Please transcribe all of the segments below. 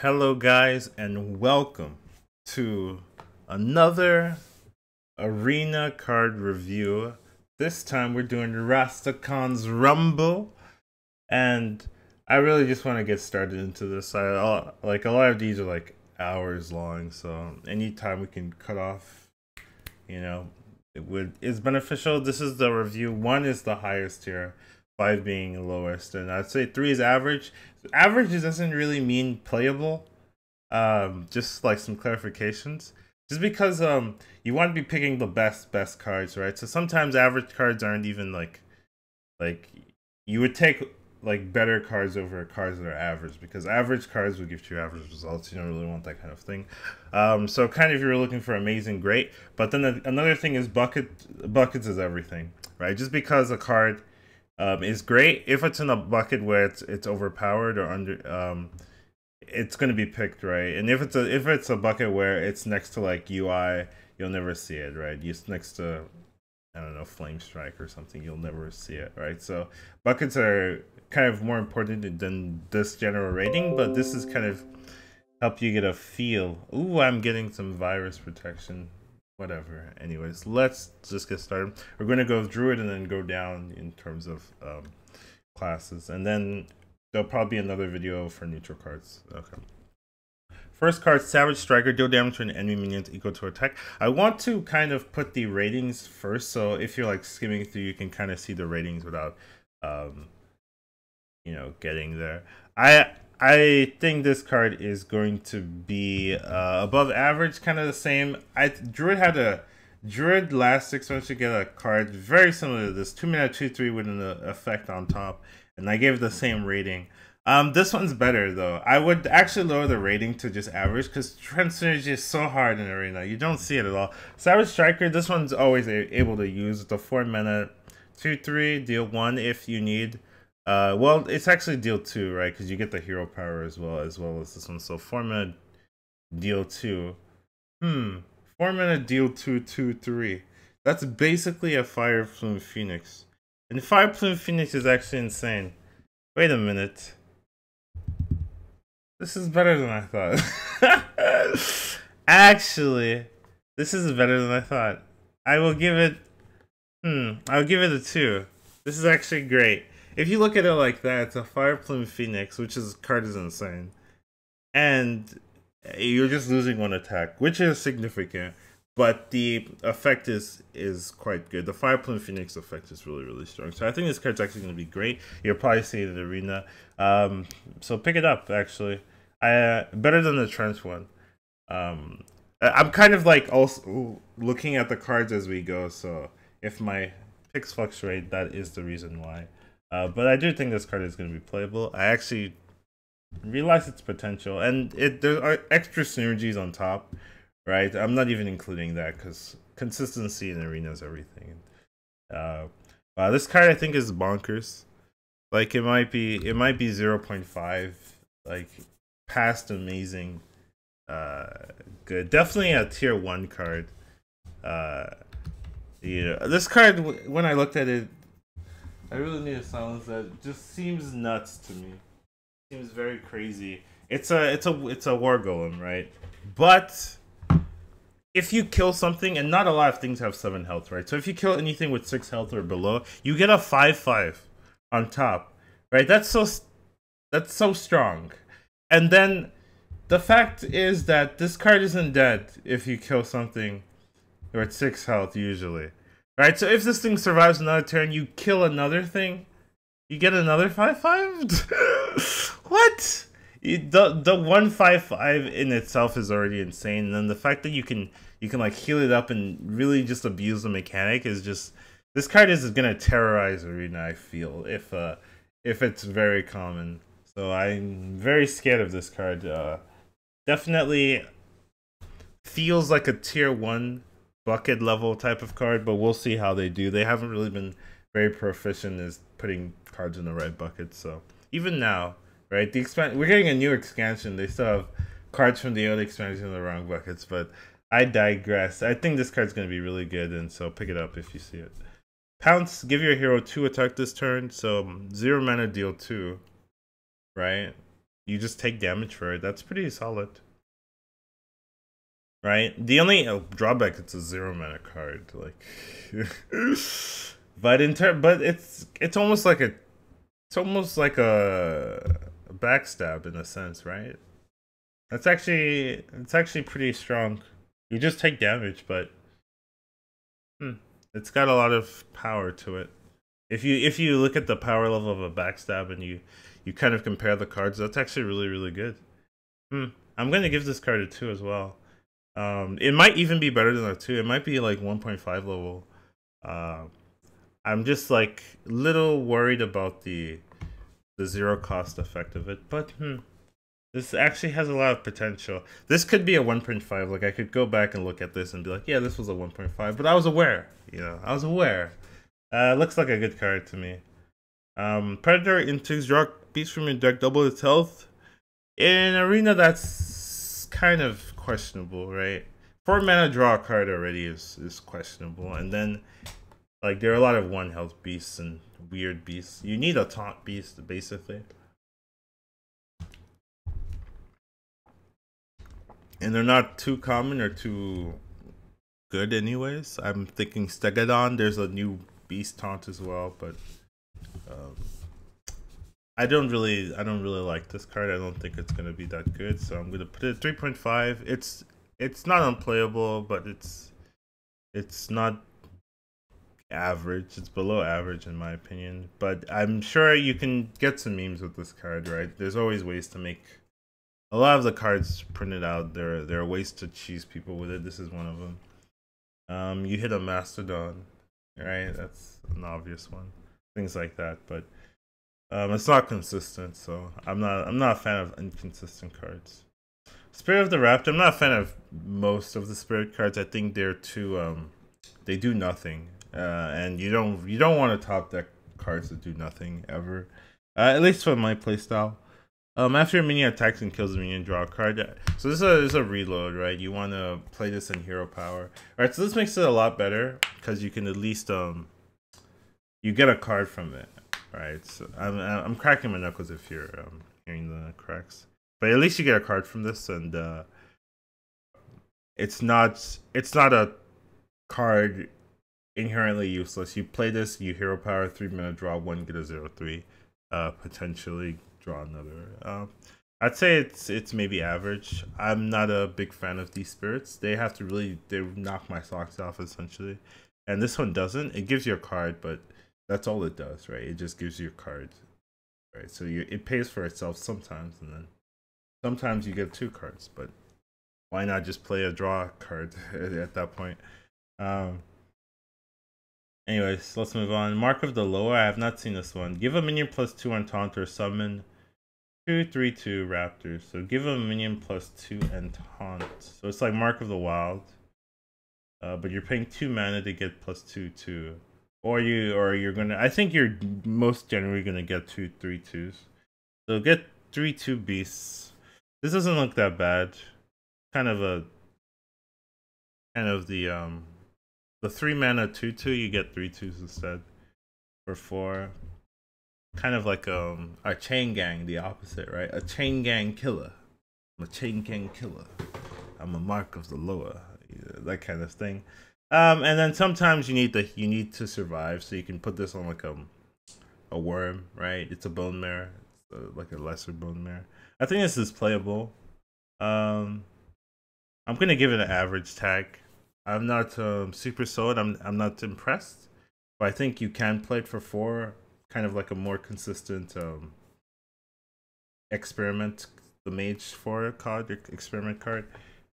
Hello, guys, and welcome to another arena card review. This time we're doing Rastakhan's Rumble, and I really just want to get started into this. Like a lot of these are like hours long, so anytime we can cut off, is beneficial. This is the review. 1 is the highest tier, 5 being the lowest, and I'd say 3 is average. Average doesn't really mean playable. Just like some clarifications. Just because you want to be picking the best cards, right? So sometimes average cards aren't even like you would take like better cards over cards that are average, because average cards will give you average results. You don't really want that kind of thing. So kind of if you're looking for amazing, great. But then another thing is buckets is everything, right? Just because a card is great, if it's in a bucket where it's overpowered or under it's going to be picked, right? And if it's a bucket where it's next to like UI, you'll never see it, right? It's next to, I don't know, Flame Strike or something, you'll never see it, right? So buckets are kind of more important than this general rating, but this is kind of help you get a feel. Ooh, I'm getting some virus protection. Whatever. Anyways, let's just get started. We're going to go Druid and then go down in terms of classes, and then there'll probably be another video for neutral cards. Okay. First card, Savage Striker. Deal damage to an enemy minion equal to attack. I want to kind of put the ratings first, so if you're like skimming through, you can kind of see the ratings without, getting there. I think this card is going to be above average, kind of the same. Druid last 6 months to get a card very similar to this, 2-mana 2/3 with an effect on top, and I gave it the same rating. This one's better though. I would actually lower the rating to just average, because Trend Synergy is so hard in Arena. You don't see it at all. Savage Striker, this one's always able to use the 4-mana 2/3, deal 1 if you need. Well, it's actually deal 2, right? Because you get the hero power as well as this one. So 4-mana deal 2. 4-mana deal 2, 2/3. That's basically a Fire Plume Phoenix. And Fire Plume Phoenix is actually insane. Wait a minute. This is better than I thought. Actually, this is better than I thought. I will give it I'll give it a 2. This is actually great. If you look at it like that, it's a Fire Plume Phoenix, which is card is insane. And you're just losing 1 attack, which is significant, but the effect is quite good. The Fire Plume Phoenix effect is really strong. So I think this card's actually going to be great. You'll probably see it in the arena. So pick it up, actually. Better than the Trench one. I'm kind of like also looking at the cards as we go, so if my picks fluctuate, that is the reason why. But I do think this card is going to be playable. I actually realize its potential, and there are extra synergies on top, right? I'm not even including that because consistency in arena is everything. Wow, this card I think is bonkers. Like it might be 0.5, like past amazing, good. Definitely a tier 1 card. This card, when I looked at it, I really need to silence that. Just seems nuts to me. Seems very crazy. It's a war golem, right? But if you kill something, and not a lot of things have 7 health, right? So if you kill anything with 6 health or below, you get a 5/5 on top, right? That's so strong. And then the fact is that this card isn't dead if you kill something with 6 health usually. Right, so if this thing survives another turn, you kill another thing, you get another 5/5? What? The 1/5/5 in itself is already insane, and then the fact that you can like heal it up and really just abuse the mechanic is just, this card is gonna terrorize arena, I feel, if it's very common. So I'm very scared of this card. Definitely feels like a tier 1 bucket level type of card, but we'll see how they do. They haven't really been very proficient as putting cards in the right bucket. So even now, right, we're getting a new expansion. They still have cards from the old expansion in the wrong buckets, but I digress. I think this card's going to be really good, and so pick it up if you see it. Pounce, give your hero 2 attack this turn, so 0 mana deal 2, right? You just take damage for it. That's pretty solid. Right? The only drawback, it's a 0 mana card. Like but it's almost like a backstab in a sense, right? It's actually pretty strong. You just take damage, but it's got a lot of power to it. If you look at the power level of a backstab and you kind of compare the cards, that's actually really, really good. I'm gonna give this card a 2 as well. It might even be better than a 2. It might be like 1.5 level. I'm just like a little worried about the 0 cost effect of it, but this actually has a lot of potential. This could be a 1.5. Like I could go back and look at this and be like, yeah, this was a 1.5, but I was aware. I was aware. Looks like a good card to me. Predator intrigues, draw beast from your deck, double its health. In Arena, that's kind of questionable, right? 4 mana draw a card already is questionable, and then like there are a lot of 1 health beasts and weird beasts. You need a taunt beast basically, and they're not too common or too good anyways. I'm thinking Stegadon. There's a new beast taunt as well, but I don't really like this card. I don't think it's gonna be that good, so I'm gonna put it at 3.5. It's not unplayable, but it's not average. It's below average in my opinion. But I'm sure you can get some memes with this card, right? There's always ways to make a lot of the cards printed out. There are ways to cheese people with it. This is one of them. You hit a Mastodon, right? That's an obvious one. Things like that, but it's not consistent, so I'm not a fan of inconsistent cards. Spirit of the Raptor, I'm not a fan of most of the spirit cards. I think they're too they do nothing. And you don't want to top deck cards that do nothing ever. At least for my playstyle. After a minion attacks and kills a minion, draw a card. So this is a reload, right? You want to play this in hero power. Alright, so this makes it a lot better because you can at least you get a card from it. Right, so I'm cracking my knuckles if you're hearing the cracks, but at least you get a card from this, and it's not a card inherently useless. You play this, you hero power, 3 mana, draw 1, get a 0/3, potentially draw another. I'd say it's maybe average. I'm not a big fan of these spirits. They knock my socks off essentially, and this one doesn't. It gives you a card, but that's all it does, right? It just gives you a card, right? So it pays for itself sometimes, and then sometimes you get 2 cards. But why not just play a draw card at that point? Anyways, let's move on. Mark of the Loa. I have not seen this one. Give a minion +2 on taunt or summon 2/3/2 raptors. So give a minion +2 and taunt. So it's like Mark of the Wild, but you're paying 2 mana to get +2/2. Or you're gonna. I think you're most generally gonna get 2/3/2s. So get 3/2 beasts. This doesn't look that bad. Kind of the 3 mana 2/2. You get 3/2s instead for 4. Kind of like a chain gang, the opposite, right? A chain gang killer. I'm a chain gang killer. I'm a Mark of the Loa. That kind of thing. And then sometimes you need to survive, so you can put this on like a worm, right? It's a bone mare, like a lesser bone mare. I think this is playable. I'm gonna give it an average tag. I'm not super sold. I'm not impressed, but I think you can play it for 4, kind of like a more consistent experiment. The mage 4 card, experiment card.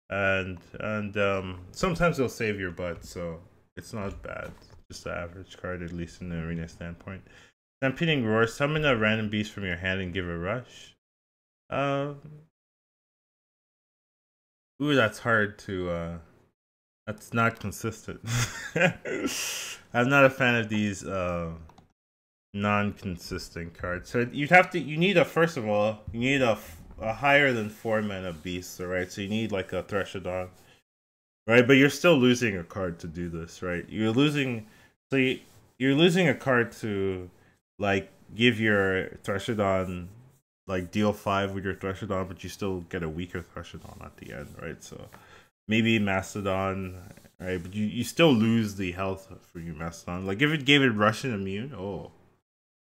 And sometimes they'll save your butt, so it's not bad. Just an average card, at least in the arena standpoint. Stampeding Roar, summon a random beast from your hand and give a rush. Ooh, that's hard to that's not consistent. I'm not a fan of these non-consistent cards. So you need a, first of all, you need a higher than 4 mana beast, right? So you need like a Threshodon, right? But you're still losing a card to do this, right? You're losing a card to like give your Threshodon like deal 5 with your Threshodon, but you still get a weaker Threshodon at the end, right? So maybe Mastodon, right? But you still lose the health for your Mastodon. Like if it gave it Russian immune, oh,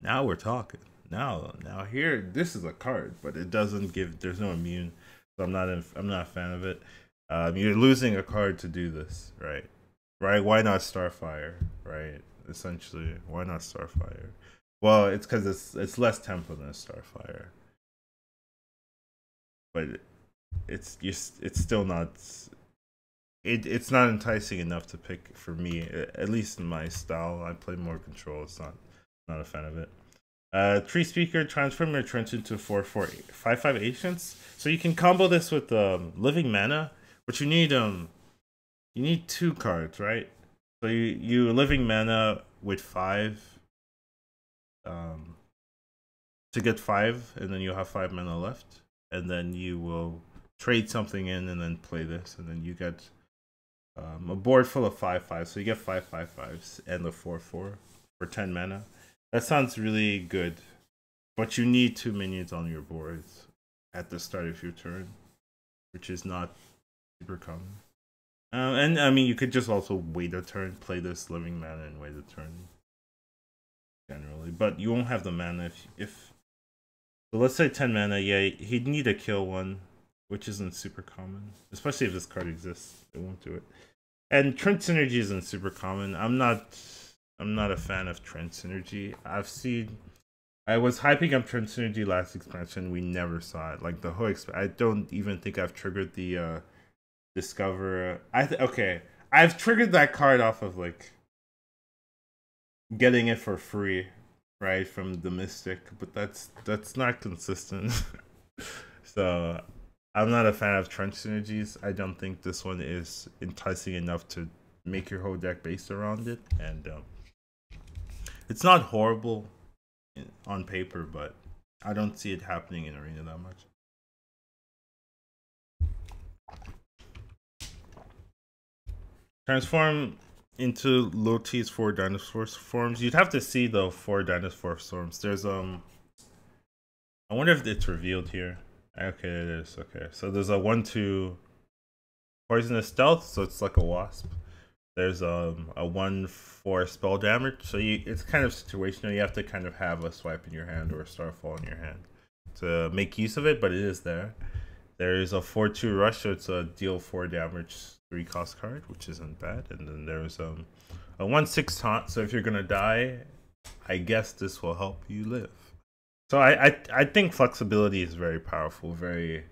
now we're talking. Now here, this is a card, but it doesn't give. There's no immune, so I'm not a fan of it. You're losing a card to do this, right? Right? Why not Starfire, right? Essentially, why not Starfire? Well, it's because it's less tempo than Starfire, but it's still not. It's not enticing enough to pick for me, at least in my style. I play more control. It's not a fan of it. Tree Speaker, transform your Trench into 4/4 5/5 Ancients. So you can combo this with Living Mana, but you need 2 cards, right? So you Living Mana with 5 to get 5, and then you'll have 5 mana left, and then you will trade something in and then play this, and then you get a board full of 5/5. So you get 5 5/5s and the 4/4 for 10 mana. That sounds really good, but you need 2 minions on your board at the start of your turn, which is not super common. And I mean, you could just also wait a turn, play this Living Mana, and wait a turn. Generally, but you won't have the mana if so let's say 10 mana. Yeah, he'd need to kill one, which isn't super common, especially if this card exists. It won't do it. And Trent Synergy isn't super common. I'm not a fan of Trent Synergy. I was hyping up Trent Synergy last expansion. We never saw it. Like the whole I don't even think I've triggered the Discover. Okay, I've triggered that card off of like getting it for free, right, from the Mystic, but that's not consistent. So I'm not a fan of Trench Synergies. I don't think this one is enticing enough to make your whole deck based around it, and it's not horrible on paper, but I don't see it happening in Arena that much. Transform into Loti's 4 dinosaur forms. You'd have to see the 4 dinosaur forms. There's I wonder if it's revealed here. Okay, it is. Okay, so there's a 1/2 poisonous stealth, so it's like a wasp. There's a 1/4 spell damage, so it's kind of situational. You have to kind of have a swipe in your hand or a starfall in your hand to make use of it, but it is there. There's a 4/2 rush, so it's a deal 4 damage 3 cost card, which isn't bad. And then there's a 1/6 taunt, so if you're gonna die, I guess this will help you live. So I think flexibility is very powerful, very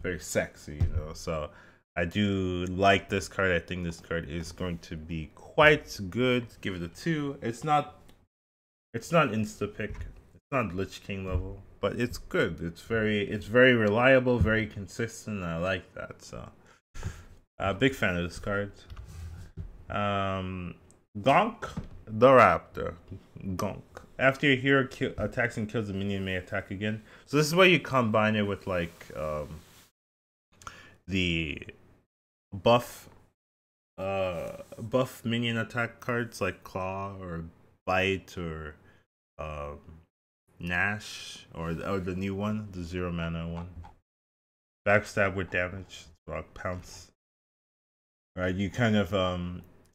very sexy, you know. So I do like this card. I think this card is going to be quite good. Give it a 2. It's not insta pick. It's not Lich King level, but it's good. It's very reliable, very consistent. I like that. So big fan of this card. Gonk the Raptor. Gonk. After your hero attacks and kills a minion, may attack again. So this is where you combine it with like the buff minion attack cards like Claw or Bite or Nash or the new one, the 0 mana one. Backstab with damage, Rock Pounce. Right, you kind of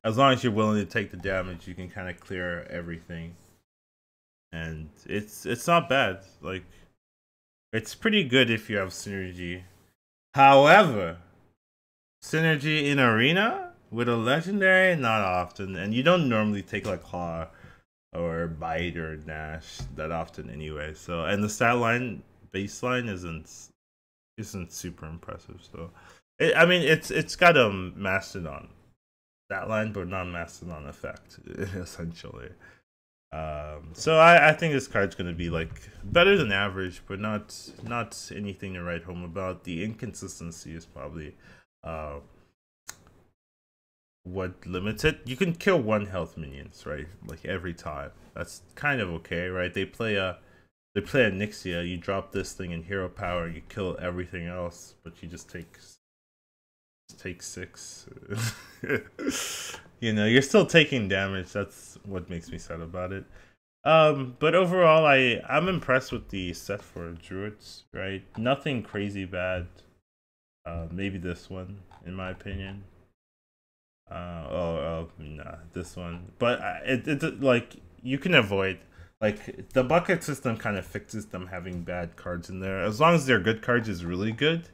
as long as you're willing to take the damage, you can kind of clear everything. And it's not bad. Like, it's pretty good if you have synergy. However, synergy in Arena with a legendary, not often. And you don't normally take like Claw or Bite or Nash that often anyway. So, and the stat line baseline isn't super impressive. So I mean, it's got a Mastodon stat line, but not Mastodon effect, essentially. So I think this card's gonna be like better than average, but not anything to write home about. The inconsistency is probably what limits it. You can kill 1 health minions, right? Like every time. That's kind of okay, right? They play a Nixia, you drop this thing in hero power, you kill everything else, but you just take 6. You know, you're still taking damage. That's what makes me sad about it. But overall, I'm impressed with the set for druids. Right, nothing crazy bad. Maybe this one, in my opinion. Nah, this one. But it like you can avoid like the bucket system kind of fixes them having bad cards in there. As long as their good cards is really good,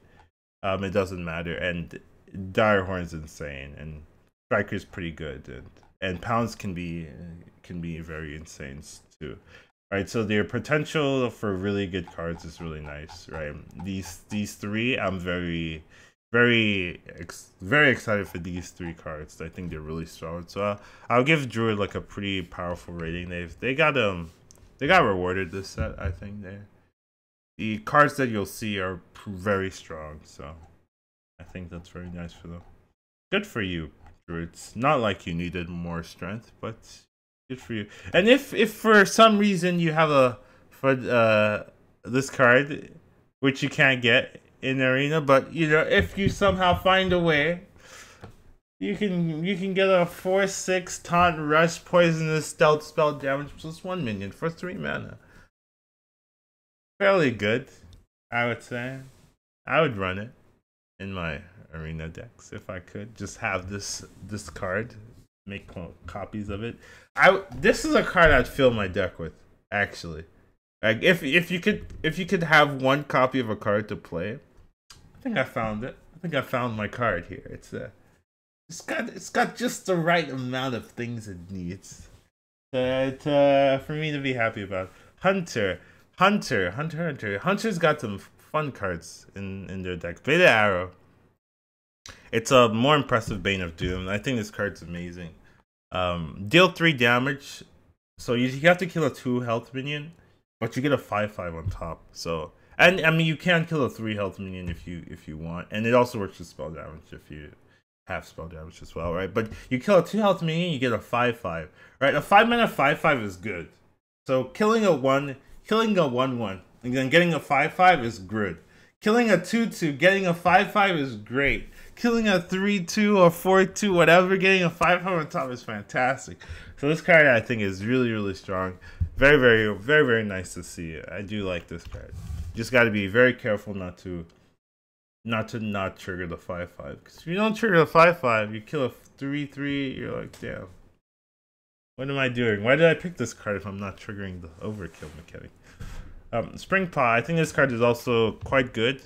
it doesn't matter. And Direhorn's insane, and Striker's pretty good, and Pounds can be very insane too. Right, so their potential for really good cards is really nice. Right, these three, I'm very excited for these three cards. I think they're really strong. So I'll give Druid like a pretty powerful rating. They got rewarded this set. I think the cards that you'll see are very strong. So I think that's very nice for them. Good for you, Druid. It's not like you needed more strength, but good for you. And if for some reason you have this card, which you can't get in arena, but you know, if you somehow find a way, you can get a 4/6 taunt rush poisonous stealth spell damage plus 1 minion for 3 mana. Fairly good, I would say. I would run it in my arena decks if I could. Just have this card, make copies of it. This is a card I'd fill my deck with, actually. Like if you could have one copy of a card to play, I think I found it. I think I found my card here. It's got just the right amount of things it needs for me to be happy about. Hunter's got some fun cards in their deck. Beta Arrow. It's a more impressive Bane of Doom. I think this card's amazing. Deal 3 damage. So you have to kill a 2 health minion, but you get a 5/5 on top. So, and I mean, you can kill a 3 health minion if you want, and it also works with spell damage if you have spell damage as well, right? But you kill a 2 health minion, you get a 5/5, right? A 5 mana 5/5 is good. So killing a 1/1, and then getting a 5/5 is good. Killing a 2/2, getting a 5/5 is great. Killing a 3/2 or 4/2, whatever, getting a 5/5 on top is fantastic. So this card I think is really strong. Very nice to see. I do like this card. Just got to be very careful not to trigger the 5/5. Because if you don't trigger the 5/5, you kill a 3/3. You're like, damn, what am I doing? Why did I pick this card if I'm not triggering the overkill mechanic? Spring Paw. I think this card is also quite good.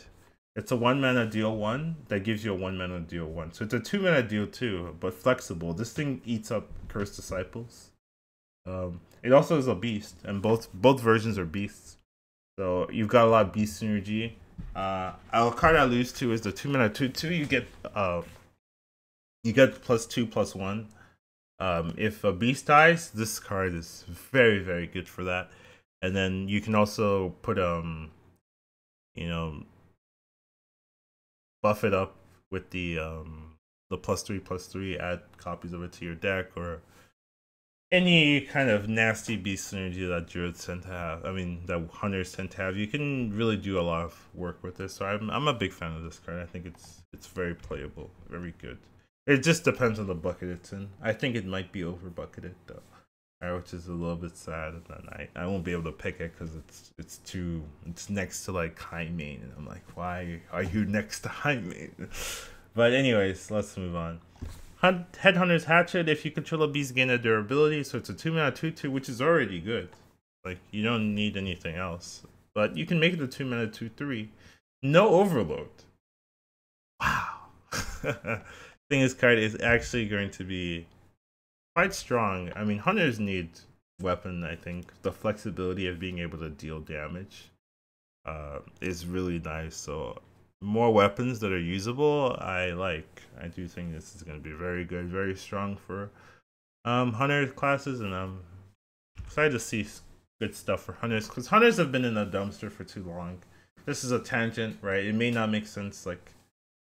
It's a 1 mana deal 1 that gives you a 1 mana deal 1. So it's a 2 mana deal 2, but flexible. This thing eats up Cursed Disciples. It also is a beast, and both versions are beasts. So you've got a lot of beast synergy. A card I lose to is the 2 mana 2/2. You get +2/+1. If a beast dies, this card is very good for that. And then you can also put buff it up with the +3/+3, add copies of it to your deck, or any kind of nasty beast synergy that druids tend to have. I mean, that hunters tend to have. You can really do a lot of work with this. So I'm a big fan of this card. I think it's very playable, very good. It just depends on the bucket it's in. I think it might be over bucketed though, which is a little bit sad. And then I won't be able to pick it because it's next to like high main, and I'm like, why are you next to high main? But anyways, let's move on. Headhunter's Hatchet. If you control a beast, gain a durability. So it's a 2 mana 2/2, which is already good. Like, you don't need anything else. But you can make it a 2 mana 2/3. No overload. Wow. I think this card is actually going to be quite strong. I mean, hunters need weapon. I think the flexibility of being able to deal damage is really nice. So more weapons that are usable, I like. I do think this is going to be very good, very strong for hunter classes, and I'm excited to see good stuff for hunters, because hunters have been in a dumpster for too long. This is a tangent, right? It may not make sense like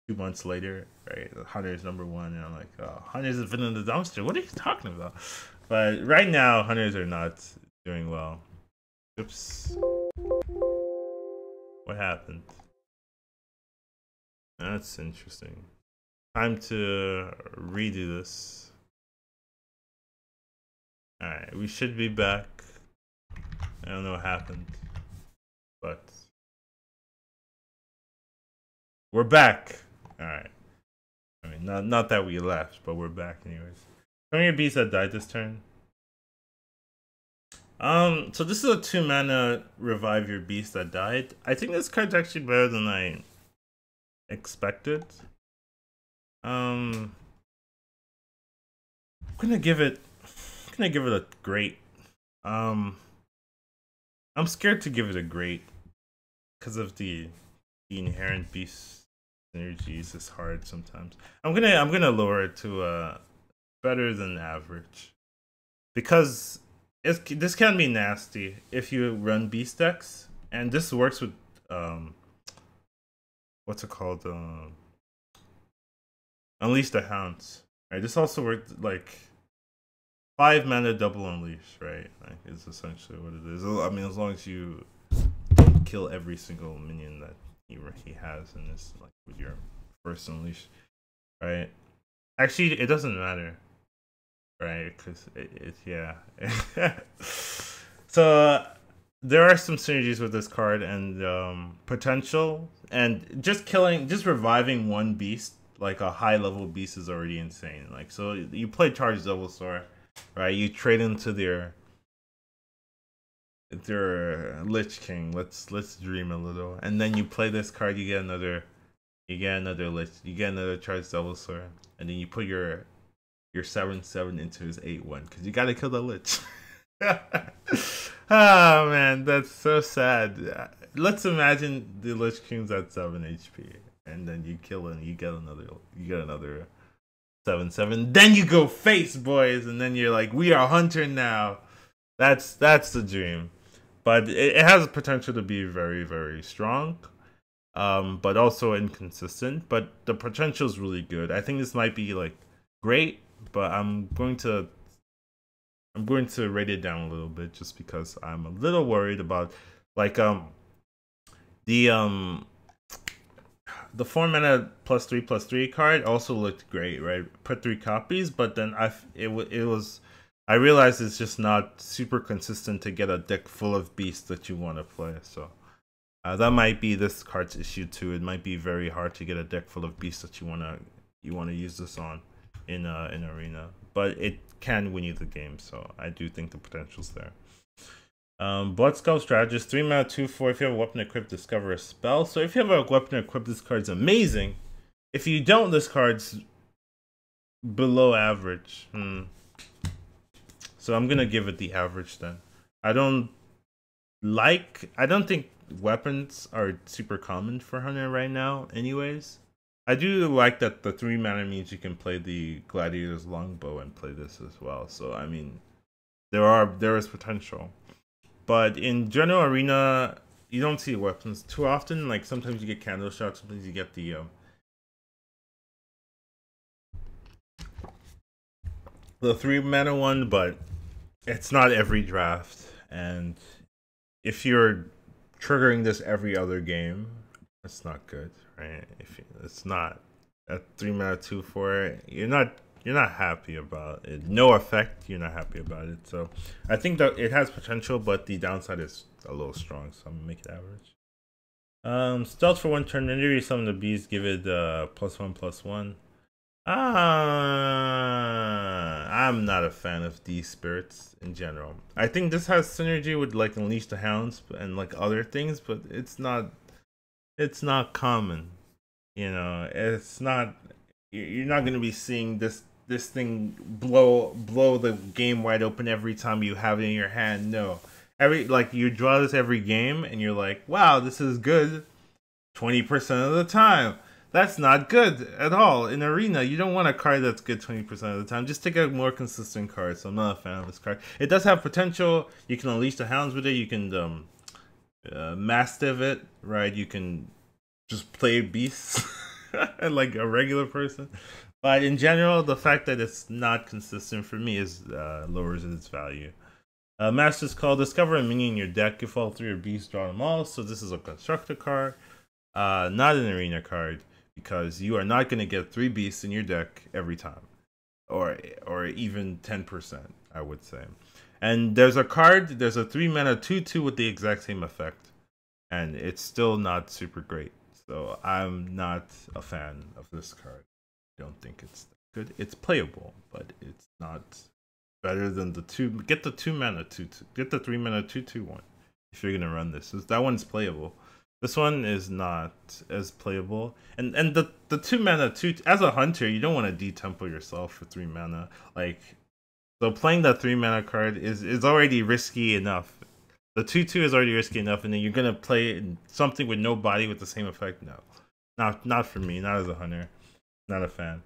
2 months later, right? Hunters #1, and I'm like, oh, hunters have been in the dumpster. What are you talking about? But right now, hunters are not doing well. Oops. What happened? That's interesting. Time to redo this. Alright, we should be back. don't know what happened, but we're back. All right. I mean, not that we left, but we're back anyways. How many beasts that died this turn? So this is a 2 mana revive your beast that died. I think this card's actually better than I expected. I'm gonna give it a great. I'm scared to give it a great because of the inherent beast synergies is hard sometimes. I'm gonna lower it to better than average because this can be nasty if you run beast decks, and this works with what's it called, Unleash the Hounds, right? This also worked like 5 mana double unleash, right? Like it's essentially what it is. I mean, as long as you don't kill every single minion that he has in this, like with your first unleash, right? Actually, it doesn't matter, right? Because yeah. So there are some synergies with this card and potential, and just reviving one beast, like a high level beast, is already insane. Like, so you play Charged Doublestar, right? You trade into their Lich King. Let's dream a little, and then you play this card. You get another Lich. You get another Charged Doublestar, and then you put your 7/7 into his 8/1 because you gotta kill the Lich. Oh man, that's so sad. Let's imagine the Lich King's at 7 HP, and then you kill him. You get another 7/7. Then you go face, boys, and then you're like, we are Hunter now. That's the dream. But it has potential to be very, very strong, but also inconsistent. But the potential is really good. I think this might be like great, but I'm going to rate it down a little bit just because I'm a little worried about like the 4 mana +3/+3 card also looked great, right? Put 3 copies, but then I realized it's just not super consistent to get a deck full of beasts that you want to play. So that might be this card's issue too. It might be very hard to get a deck full of beasts that you wanna use this on in arena, but it can win you the game. So I do think the potential's there. Bloodskull Strategist, 3 mana 2/4. If you have a weapon equipped, discover a spell. So if you have a weapon equipped, this card's amazing. If you don't, this card's below average. So I'm gonna give it the average then. I don't think weapons are super common for Hunter right now anyways. I do like that the 3 mana means you can play the Gladiator's Longbow and play this as well. So I mean, there is potential. But in general arena, you don't see weapons too often. Like sometimes you get Candle Shot, sometimes you get the 3 mana one, but it's not every draft. And if you're triggering this every other game, it's not good, right? If it's not at 3 mana 2/4, you're not happy about it. No effect, you're not happy about it. So I think that it has potential, but the downside is a little strong, so I'm gonna make it average. Stealth for 1 turn. Whenever you summon the beast, give it +1/+1. I'm not a fan of these spirits in general. I think this has synergy with like Unleash the Hounds and like other things, but it's not common. You know, it's not. You're not gonna be seeing this thing blow the game wide open every time you have it in your hand. No, you draw this every game and you're like, wow, this is good 20% of the time. That's not good at all. In Arena, you don't want a card that's good 20% of the time. Just take a more consistent card. So I'm not a fan of this card. It does have potential. You can Unleash the Hounds with it. You can Mastiff it, right? You can just play beasts like a regular person. But in general, the fact that it's not consistent for me is lowers its value. Master's Call. Discover a minion in your deck. If all 3 are beasts, draw them all. So this is a constructor card. Not an arena card, because you are not going to get 3 beasts in your deck every time, or even 10%, I would say. And there's a card, there's a 3-mana 2/2 with the exact same effect, and it's still not super great. So I'm not a fan of this card. I don't think it's good. It's playable, but it's not better than the two. Get the 2-mana 2/2. Get the 3-mana 2/2 one if you're gonna run this. That one's playable. This one is not as playable. And the 2-mana 2 as a hunter, you don't want to detempo yourself for 3 mana. Like, so playing that 3-mana card is already risky enough. The 2/2 is already risky enough, and then you're gonna play something with no body with the same effect. No, not for me. Not as a hunter. Not a fan.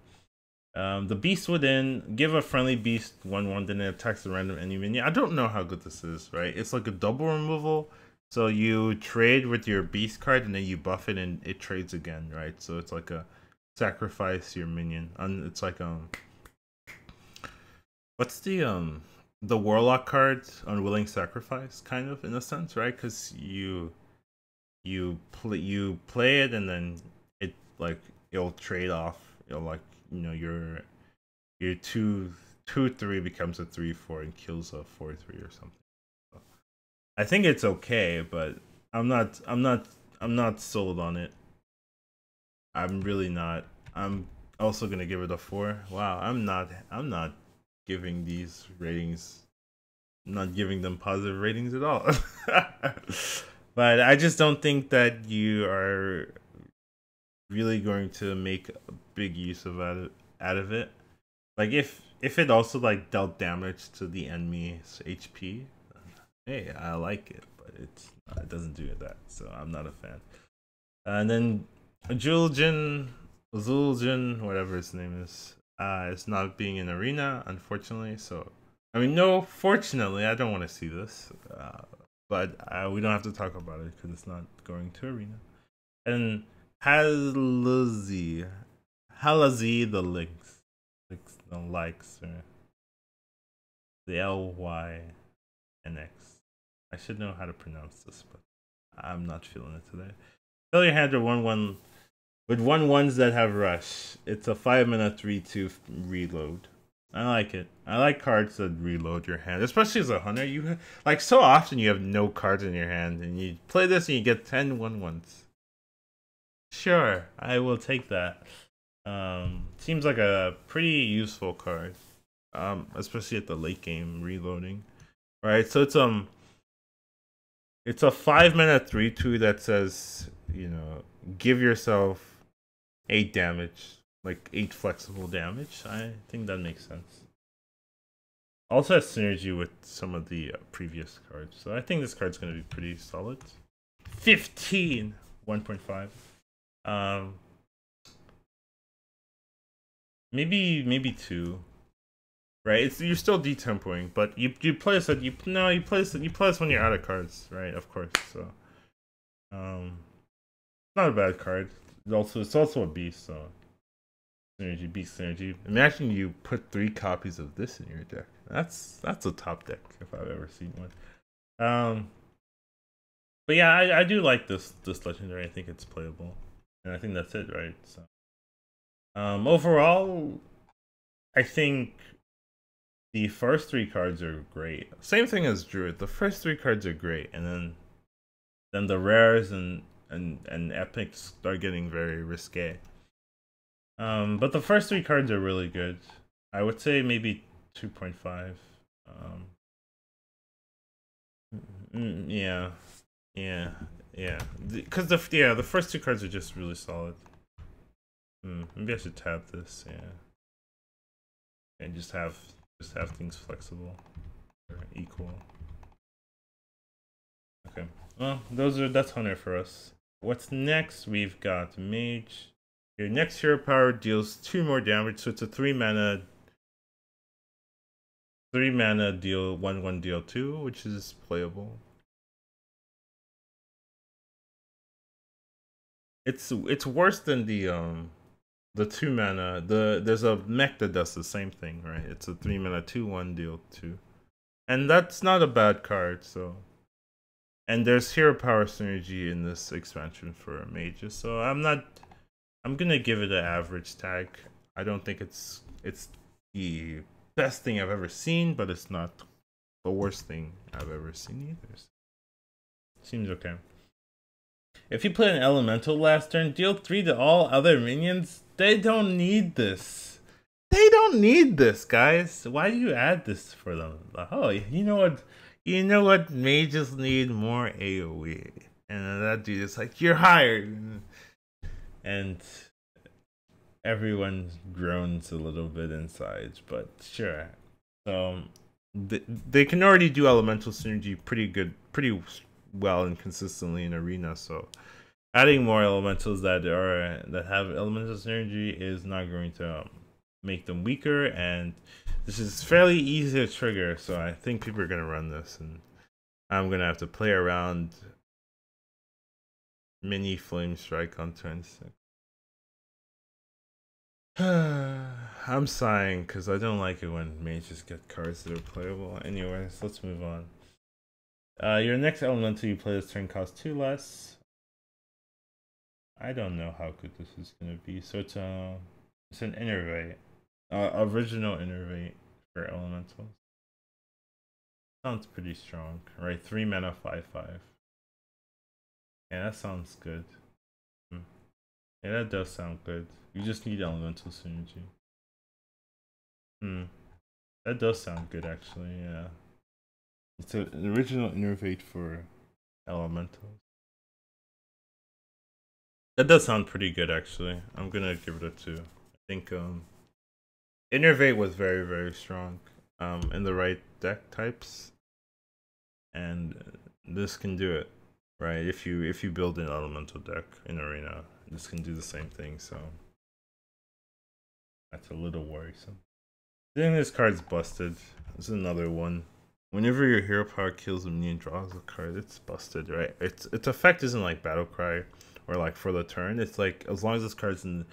The beast within, give a friendly beast 1/1, then it attacks a random enemy minion. I don't know how good this is, right? It's like a double removal, so you trade with your beast card and then you buff it and it trades again, right? So it's like a sacrifice your minion. It's like what's the warlock card, unwilling sacrifice, kind of, in a sense, right? Because you play it and then it like it'll trade off. It'll like, you know, your 2/3 becomes a 3/4 and kills a 4/3 or something. So I think it's okay, but I'm not sold on it. I'm really not. I'm also gonna give it a 4. Wow, I'm not giving these ratings. I'm not giving them positive ratings at all. But I just don't think that you are really going to make a big use of out of it. Like, if it also like dealt damage to the enemy's HP, hey, I like it, but it doesn't do that, so I'm not a fan. And then Zul'jin, whatever his name is not being in arena, unfortunately. So I mean, no, fortunately, I don't want to see this, but we don't have to talk about it because it's not going to arena. And Halazi the links, the likes, or the LYNX. I should know how to pronounce this, but I'm not feeling it today. Fill your hand with 1/1 with 1/1s that have rush. It's a 5-mana 3/2 reload. I like it. I like cards that reload your hand, especially as a hunter. You like, so often you have no cards in your hand, and you play this and you get 10 1/1s. Sure, I will take that. Seems like a pretty useful card, especially at the late game reloading. Right, so it's a 5-mana 3/2 that says, you know, give yourself 8 damage, like 8 flexible damage. I think that makes sense. Also has synergy with some of the previous cards, so I think this card's going to be pretty solid. 15, 1.5. Maybe 2. Right, you're still detempoing, but you play this. You play this when you're out of cards, right? Of course. So, not a bad card. It's also a beast, so beast synergy. Imagine you put 3 copies of this in your deck. That's a top deck if I've ever seen one. But yeah, I do like this legendary. I think it's playable, and I think that's it, right? So, overall, I think the first 3 cards are great. Same thing as Druid. The first 3 cards are great, and then the rares and epics start getting very risque. But the first 3 cards are really good. I would say maybe 2.5. Yeah. Because the first 2 cards are just really solid. Maybe I should tab this. Yeah. And just have things flexible or equal. Okay. Well, that's Hunter for us. What's next? We've got Mage. Your next hero power deals 2 more damage, so it's a 3-mana deal 1/1 deal 2, which is playable. It's worse than the 2-mana. There's a mech that does the same thing, right? It's a 3-mana 2/1 deal 2. And that's not a bad card, so. And there's hero power synergy in this expansion for mages, so I'm gonna give it an average tag. I don't think it's the best thing I've ever seen, but it's not the worst thing I've ever seen either. Seems okay. If you play an elemental last turn, deal 3 to all other minions. They don't need this. They don't need this, guys. Why do you add this for them? Oh, you know what? You know what? Mages need more AoE. And then that dude is like, you're hired. And everyone groans a little bit inside, but sure. So they can already do elemental synergy pretty well and consistently in arena. So adding more elementals that have elemental synergy is not going to make them weaker, and this is fairly easy to trigger. So I think people are gonna run this, and I'm gonna have to play around mini flame strike on turn 6. I'm sighing because I don't like it when mages get cards that are playable. Anyways, let's move on. Your next elemental you play this turn costs 2 less. I don't know how good this is gonna be. So it's an innervate, original innervate for elementals. Sounds pretty strong, right? 3 mana, 5/5. Yeah, that sounds good. Yeah, that does sound good. You just need elemental synergy. That does sound good, actually. Yeah, it's an original innervate for elementals. That does sound pretty good, actually. I'm gonna give it a 2. I think innervate was very strong in the right deck types, and this can do it, right? If you build an elemental deck in arena, this can do the same thing. So that's a little worrisome. I think this card's busted. This is another one. Whenever your hero power kills a minion, draws a card, it's busted, right? Its effect isn't like battle cry or like for the turn. It's like as long as this card's in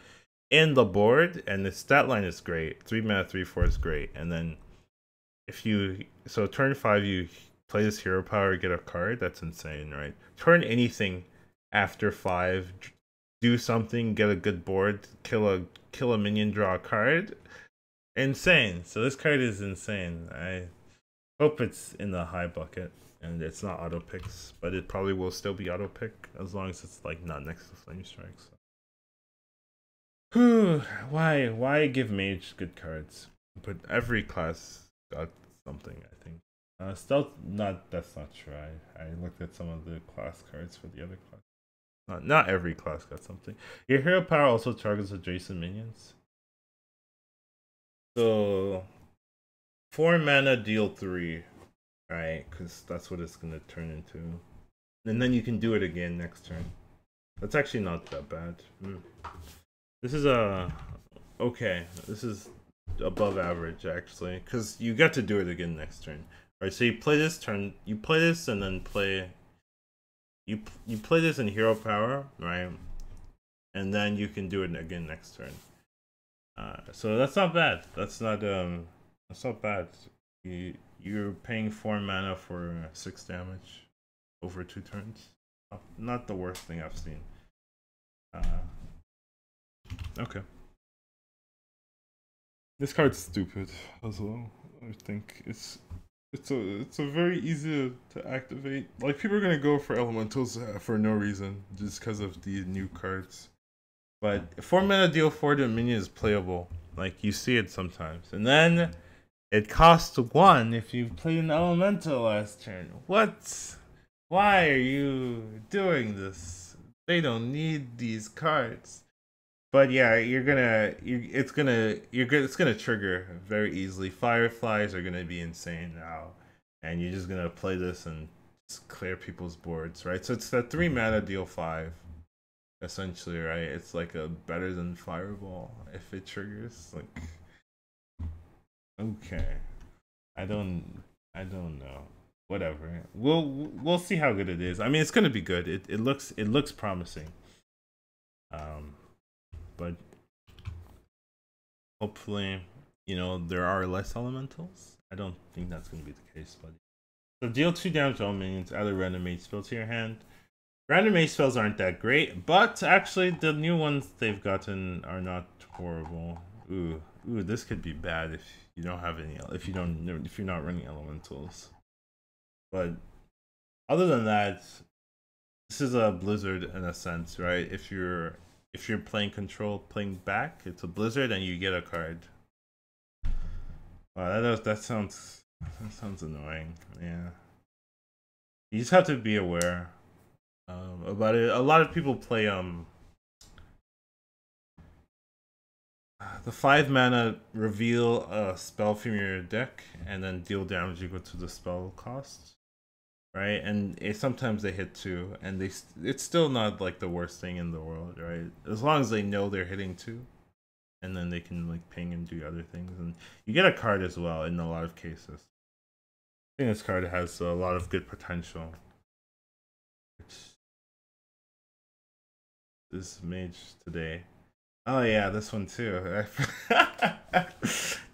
the board and the stat line is great. 3 mana, 3/4 is great. And then if you turn 5 you play this hero power, get a card, that's insane, right? Turn anything after 5, do something, get a good board, kill a minion, draw a card. Insane. So this card is insane. I hope it's in the high bucket and it's not auto picks, but it probably will still be auto pick as long as it's like not next to flame strikes. Why give mage good cards? But every class got something, I think. Stealth, that's not true. I looked at some of the class cards for the other class. Not every class got something. Your hero power also targets adjacent minions. So 4 mana, deal 3, right? Because that's what it's gonna turn into, and then you can do it again next turn. That's actually not that bad. This is okay. This is above average actually, because you got to do it again next turn. All right, so you play this turn, you play this, and then play. You play this in hero power, right? And then you can do it again next turn. So that's not bad. That's not bad. You're paying 4 mana for 6 damage over 2 turns. Not the worst thing I've seen. Okay. This card's stupid as well. I think it's a very easy to activate. Like, people are gonna go for elementals for no reason, just because of the new cards. But 4 mana, deal 4 to a minion is playable. Like, you see it sometimes. And then it costs 1 if you played an elemental last turn. What? Why are you doing this? They don't need these cards. But yeah, it's gonna trigger very easily. Fireflies are gonna be insane now, and you're just gonna play this and just clear people's boards, right? So it's that 3 mana, deal 5, essentially, right? It's like a better than Fireball if it triggers. Like, okay, I don't know. Whatever. We'll see how good it is. I mean, it's gonna be good. It looks promising. But hopefully, there are less elementals. I don't think that's going to be the case, buddy. So deal 2 damage to all minions, add a random mage spell to your hand. Random mage spells aren't that great, but actually the new ones they've gotten are not horrible. Ooh, this could be bad if you don't have any. If you're not running elementals. But other than that, this is a blizzard in a sense, right? If you're playing control, playing back, it's a blizzard and you get a card. Wow, that sounds annoying. Yeah, you just have to be aware about it. A lot of people play the 5 mana reveal a spell from your deck and then deal damage equal to the spell cost, right? And sometimes they hit 2, and it's still not like the worst thing in the world, right? As long as they know they're hitting 2, and then they can like ping and do other things, and you get a card as well in a lot of cases. I think this card has a lot of good potential. This mage today. Oh yeah, this one too.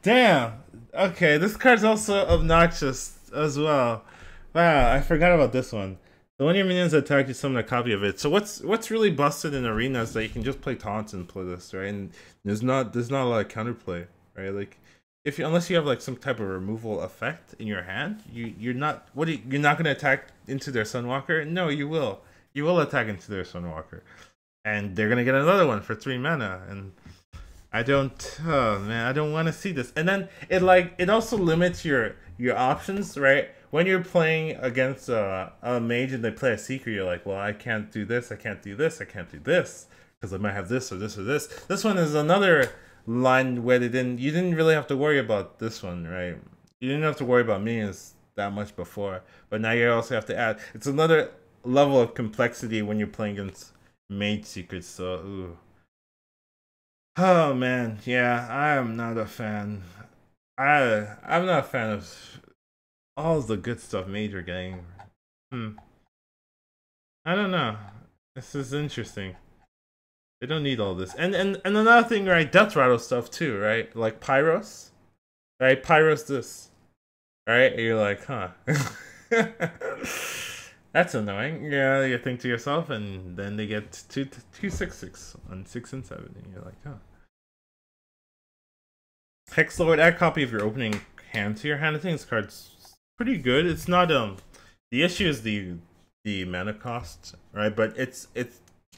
Damn. Okay, this card's also obnoxious as well. Wow, I forgot about this one. So when your minions attack, you summon a copy of it. So what's really busted in Arena is that you can just play taunts and play this, right? And there's not a lot of counterplay, right? Like unless you have like some type of removal effect in your hand, you're not gonna attack into their Sunwalker? No, you will. You will attack into their Sunwalker. And they're gonna get another one for 3 mana, and I don't want to see this. And then it also limits your options, right? When you're playing against a mage and they play a seeker, you're like, well, I can't do this, I can't do this, I can't do this because I might have this or this or this. This one is another line where you didn't really have to worry about this one, right? You didn't have to worry about minions that much before, but now you also have to add. It's another level of complexity when you're playing against mage seekers. So, ooh. Oh man, yeah, I am not a fan. I'm not a fan of all the good stuff Major getting. I don't know. This is interesting. They don't need all this. And another thing, right? Death Rattle stuff too, right? Like Pyros, right? Pyros this, right? And you're like, huh? That's annoying. Yeah, you think to yourself, and then they get 2/6/6 on 6 and 7, and you're like, huh? Hex Lord, add copy of your opening hand to your hand. I think this card's pretty good. It's not the issue is the mana cost, right? But it's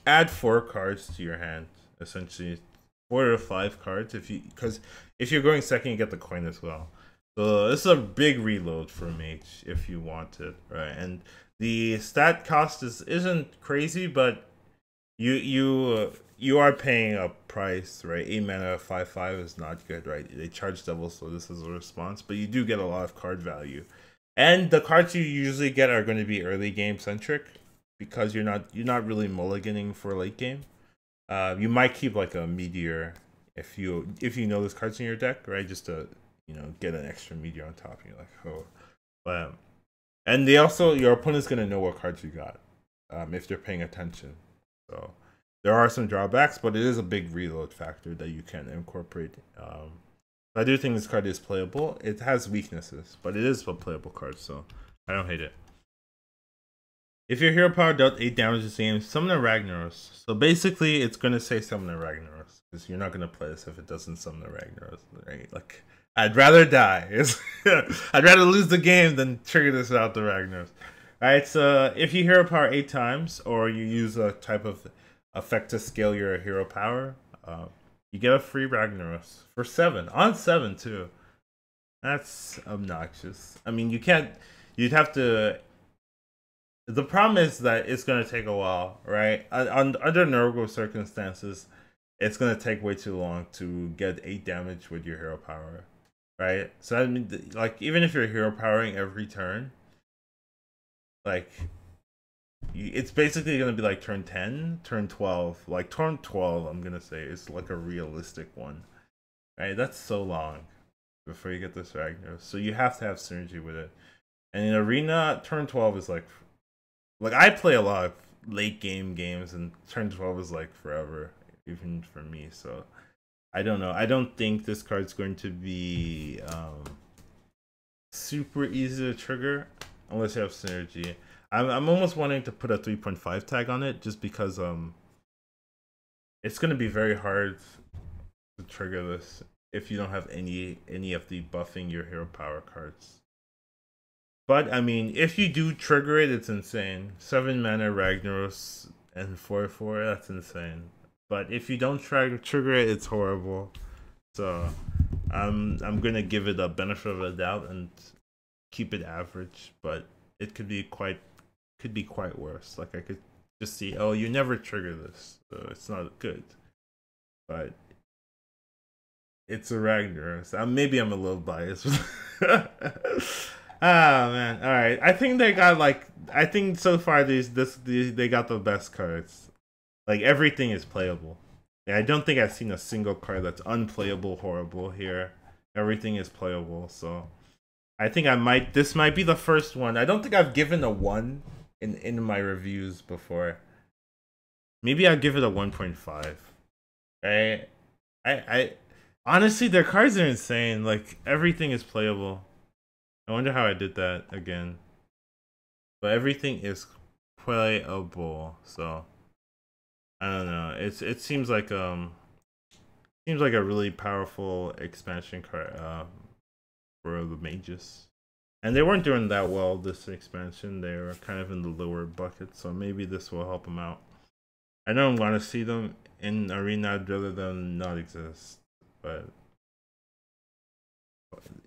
add 4 cards to your hand, essentially 4 or 5 cards because if you're going second, you get the coin as well. So this is a big reload for mage if you want it, right? And the stat cost isn't crazy, but you are paying a price, right? 8 mana 5/5 is not good, right? They charge double, so this is a response, but you do get a lot of card value. And the cards you usually get are going to be early game centric because you're not really mulliganing for late game. You might keep like a meteor if you know there's cards in your deck, right? Just to get an extra meteor on top. And you're like, oh, but and your opponent's gonna know what cards you got if they're paying attention. So there are some drawbacks, but it is a big reload factor that you can incorporate. I do think this card is playable. It has weaknesses, but it is a playable card, so I don't hate it. If your hero power dealt 8 damage the same, summon a Ragnaros. So basically, it's going to say summon a Ragnaros, because you're not going to play this if it doesn't summon a Ragnaros, right? Like, I'd rather die. I'd rather lose the game than trigger this without the Ragnaros. Alright, so if you hero power 8 times, or you use a type of effect to scale your hero power, you get a free Ragnaros for 7. On 7, too. That's obnoxious. I mean, you'd have to... The problem is that it's going to take a while, right? Under normal circumstances, it's going to take way too long to get 8 damage with your hero power, right? So, I mean, like, even if you're hero powering every turn, like... It's basically going to be like turn 10, turn 12. Like turn 12, I'm going to say, is like a realistic one. Right? That's so long before you get this Ragnaros. So you have to have synergy with it. And in Arena, turn 12 is like I play a lot of late game games, and turn 12 is like forever, even for me. So I don't know. I don't think this card's going to be super easy to trigger unless you have synergy. I'm almost wanting to put a 3.5 tag on it just because it's going to be very hard to trigger this if you don't have any of the buffing your hero power cards. But I mean, if you do trigger it, it's insane. 7 mana Ragnaros and 4/4. That's insane. But if you don't trigger it, it's horrible. So I'm gonna give it a benefit of the doubt and keep it average. But it could be quite worse. Like I could just see, oh, you never trigger this, so it's not good. But it's a Ragnaros. Maybe I'm a little biased. Ah man, all right. I think they got like. I think so far these they got the best cards. Like everything is playable. Yeah, I don't think I've seen a single card that's unplayable, horrible here. Everything is playable, so I think I might. This might be the first one. I don't think I've given a 1 in my reviews before. Maybe I'll give it a 1.5. I honestly, their cards are insane. Like everything is playable. I wonder how I did that again. But everything is playable, so I don't know. It seems like a really powerful expansion card for the mages. And they weren't doing that well this expansion. They were kind of in the lower bucket, so maybe this will help them out. I don't want to see them in arena rather than not exist, but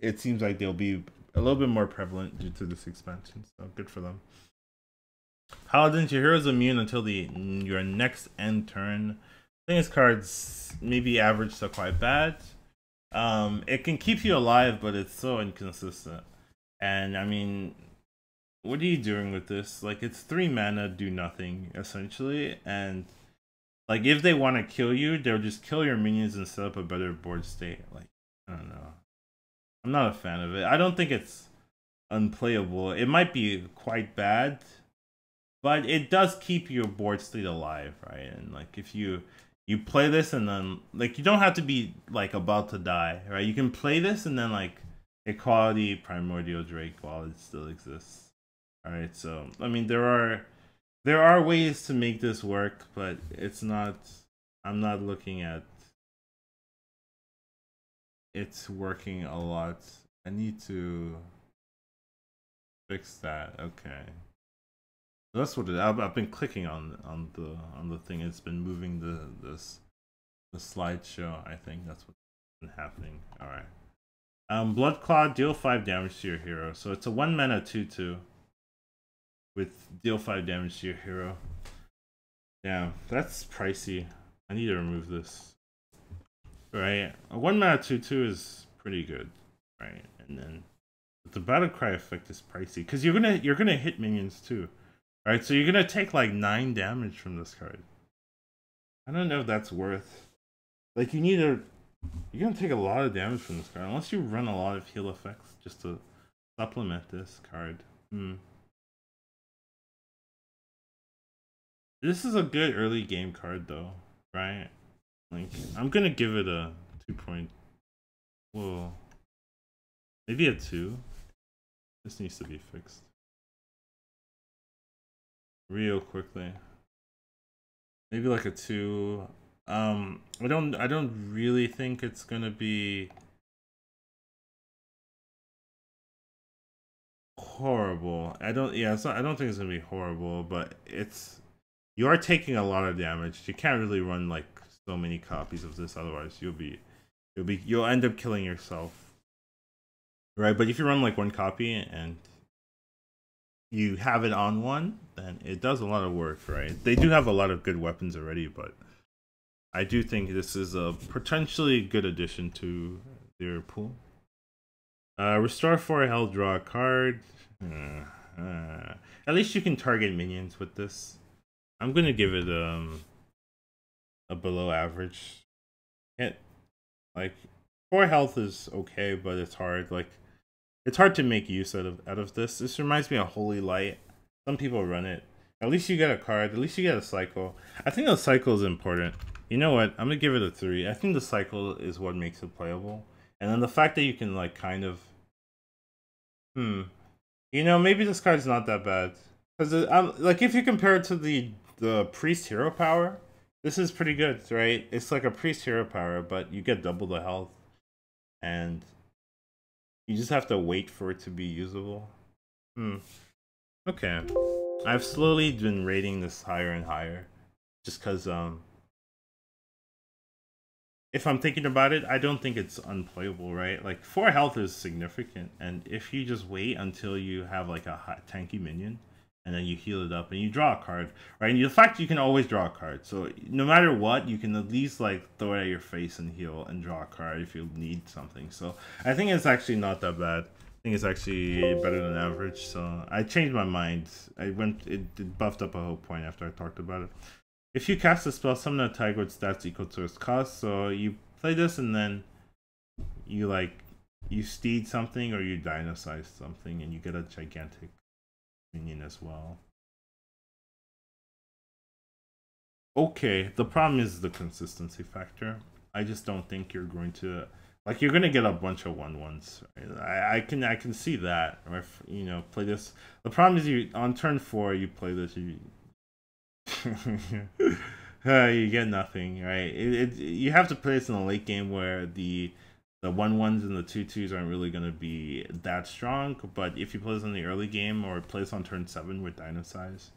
it seems like they'll be a little bit more prevalent due to this expansion, so good for them. Paladins, your hero's immune until your next end turn. I think this card's maybe average to quite bad. It can keep you alive, but it's so inconsistent. And I mean, what are you doing with this? Like, it's 3 mana, do nothing, essentially. And like, if they want to kill you, they'll just kill your minions and set up a better board state. Like, I don't know. I'm not a fan of it. I don't think it's unplayable. It might be quite bad, but it does keep your board state alive, right? And like if you play this and then like you don't have to be like about to die, right? You can play this and then like Equality Primordial Drake while it still exists. All right, so I mean there are ways to make this work, but it's not. I'm not looking at it's working a lot. I need to fix that. Okay, that's what it. I've been clicking on the thing. It's been moving the slideshow. I think that's what's been happening. All right. Blood Clot, deal 5 damage to your hero. So it's a 1 mana 2/2 with deal 5 damage to your hero. Yeah, that's pricey. I need to remove this. Right, a 1 mana 2/2 is pretty good, right? And then the battle cry effect is pricey because you're gonna hit minions too, right? So you're gonna take like 9 damage from this card. I don't know if that's worth. Like you're gonna take a lot of damage from this card unless you run a lot of heal effects just to supplement this card. This is a good early game card though, right? Like, I'm gonna give it a 2. Whoa. Maybe a 2. This needs to be fixed. Real quickly. Maybe like a 2. I don't really think it's gonna be horrible. I don't think it's gonna be horrible, but you are taking a lot of damage. You can't really run like so many copies of this, otherwise you'll end up killing yourself, right? But if you run like 1 copy and you have it on 1, then it does a lot of work, right? They do have a lot of good weapons already, but I do think this is a potentially good addition to their pool. Restore 4 health, draw a card. At least you can target minions with this. I'm gonna give it a below average. Like 4 health is okay, but it's hard. Like it's hard to make use out of this. This reminds me of Holy Light. Some people run it. At least you get a card. At least you get a cycle. I think the cycle is important. You know what? I'm gonna give it a 3. I think the cycle is what makes it playable, and then the fact that you can like kind of, you know, maybe this card's not that bad because like if you compare it to the priest hero power. This is pretty good, right? It's like a priest hero power, but you get double the health. And you just have to wait for it to be usable. Hmm. Okay. I've slowly been rating this higher and higher, just because if I'm thinking about it, I don't think it's unplayable, right? Like 4 health is significant, and if you just wait until you have like a hot, tanky minion, and then you heal it up and you draw a card, right? And the fact you can always draw a card, so no matter what, you can at least like throw it at your face and heal and draw a card if you need something. So I think it's actually not that bad. I think it's actually better than average. So I changed my mind. It buffed up a whole point after I talked about it. If you cast a spell, summon a tiger with stats equal to its cost. So you play this and then you steed something or you dynasize something and you get a gigantic minion as well. Okay, the problem is the consistency factor. I just don't think you're going to you're gonna get a bunch of 1/1s. Right? I can see that. Or if, play this. The problem is you on turn 4 you play this. You get nothing, right? You have to play this in a late game where the 1/1s and the 2/2s aren't really going to be that strong. But if you play this in the early game or play this on turn 7 with Dynasize,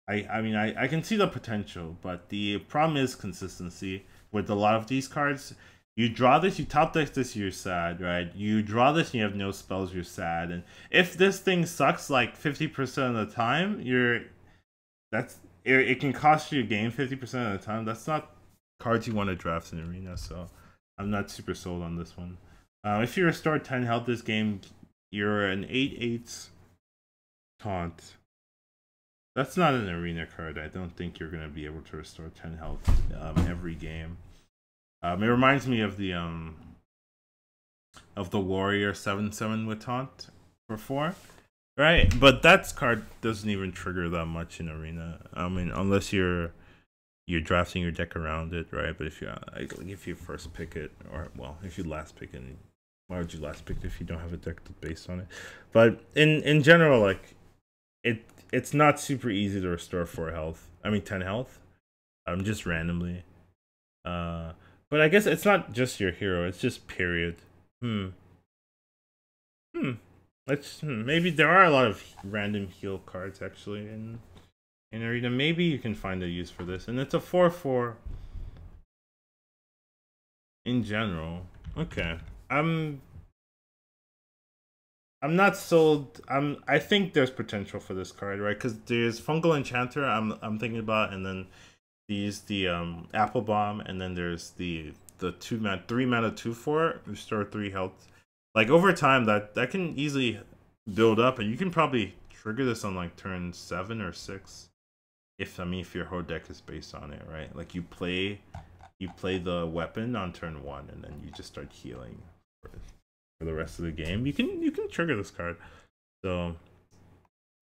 I can see the potential. But the problem is consistency with a lot of these cards. You draw this, you top deck this, you're sad, right? You draw this and you have no spells, you're sad. And if this thing sucks like 50% of the time, it can cost you a game 50% of the time. That's not cards you want to draft in Arena, so I'm not super sold on this one. If you restore 10 health this game, you're an 8/8 taunt. That's not an Arena card. I don't think you're going to be able to restore 10 health every game. It reminds me of the Warrior 7/7 with taunt for 4. Right, but that card doesn't even trigger that much in Arena. I mean, unless you're drafting your deck around it, right? But if you first pick it, or well, if you last pick it, why would you last pick it if you don't have a deck based on it? But in general, like it's not super easy to restore 4 health. I mean 10 health, just randomly. But I guess it's not just your hero; it's just period. Maybe there are a lot of random heal cards actually in Arena. Maybe you can find a use for this, and it's a 4/4 in general. Okay, I'm not sold. I think there's potential for this card, right? Because there's Fungal Enchanter. I'm thinking about, and then the Apple Bomb, and then there's the 3-mana 2/4 restore 3 health. Like over time, that can easily build up, and you can probably trigger this on like turn 7 or 6. If your whole deck is based on it, right? Like you play the weapon on turn 1, and then you just start healing for the rest of the game. You can trigger this card, so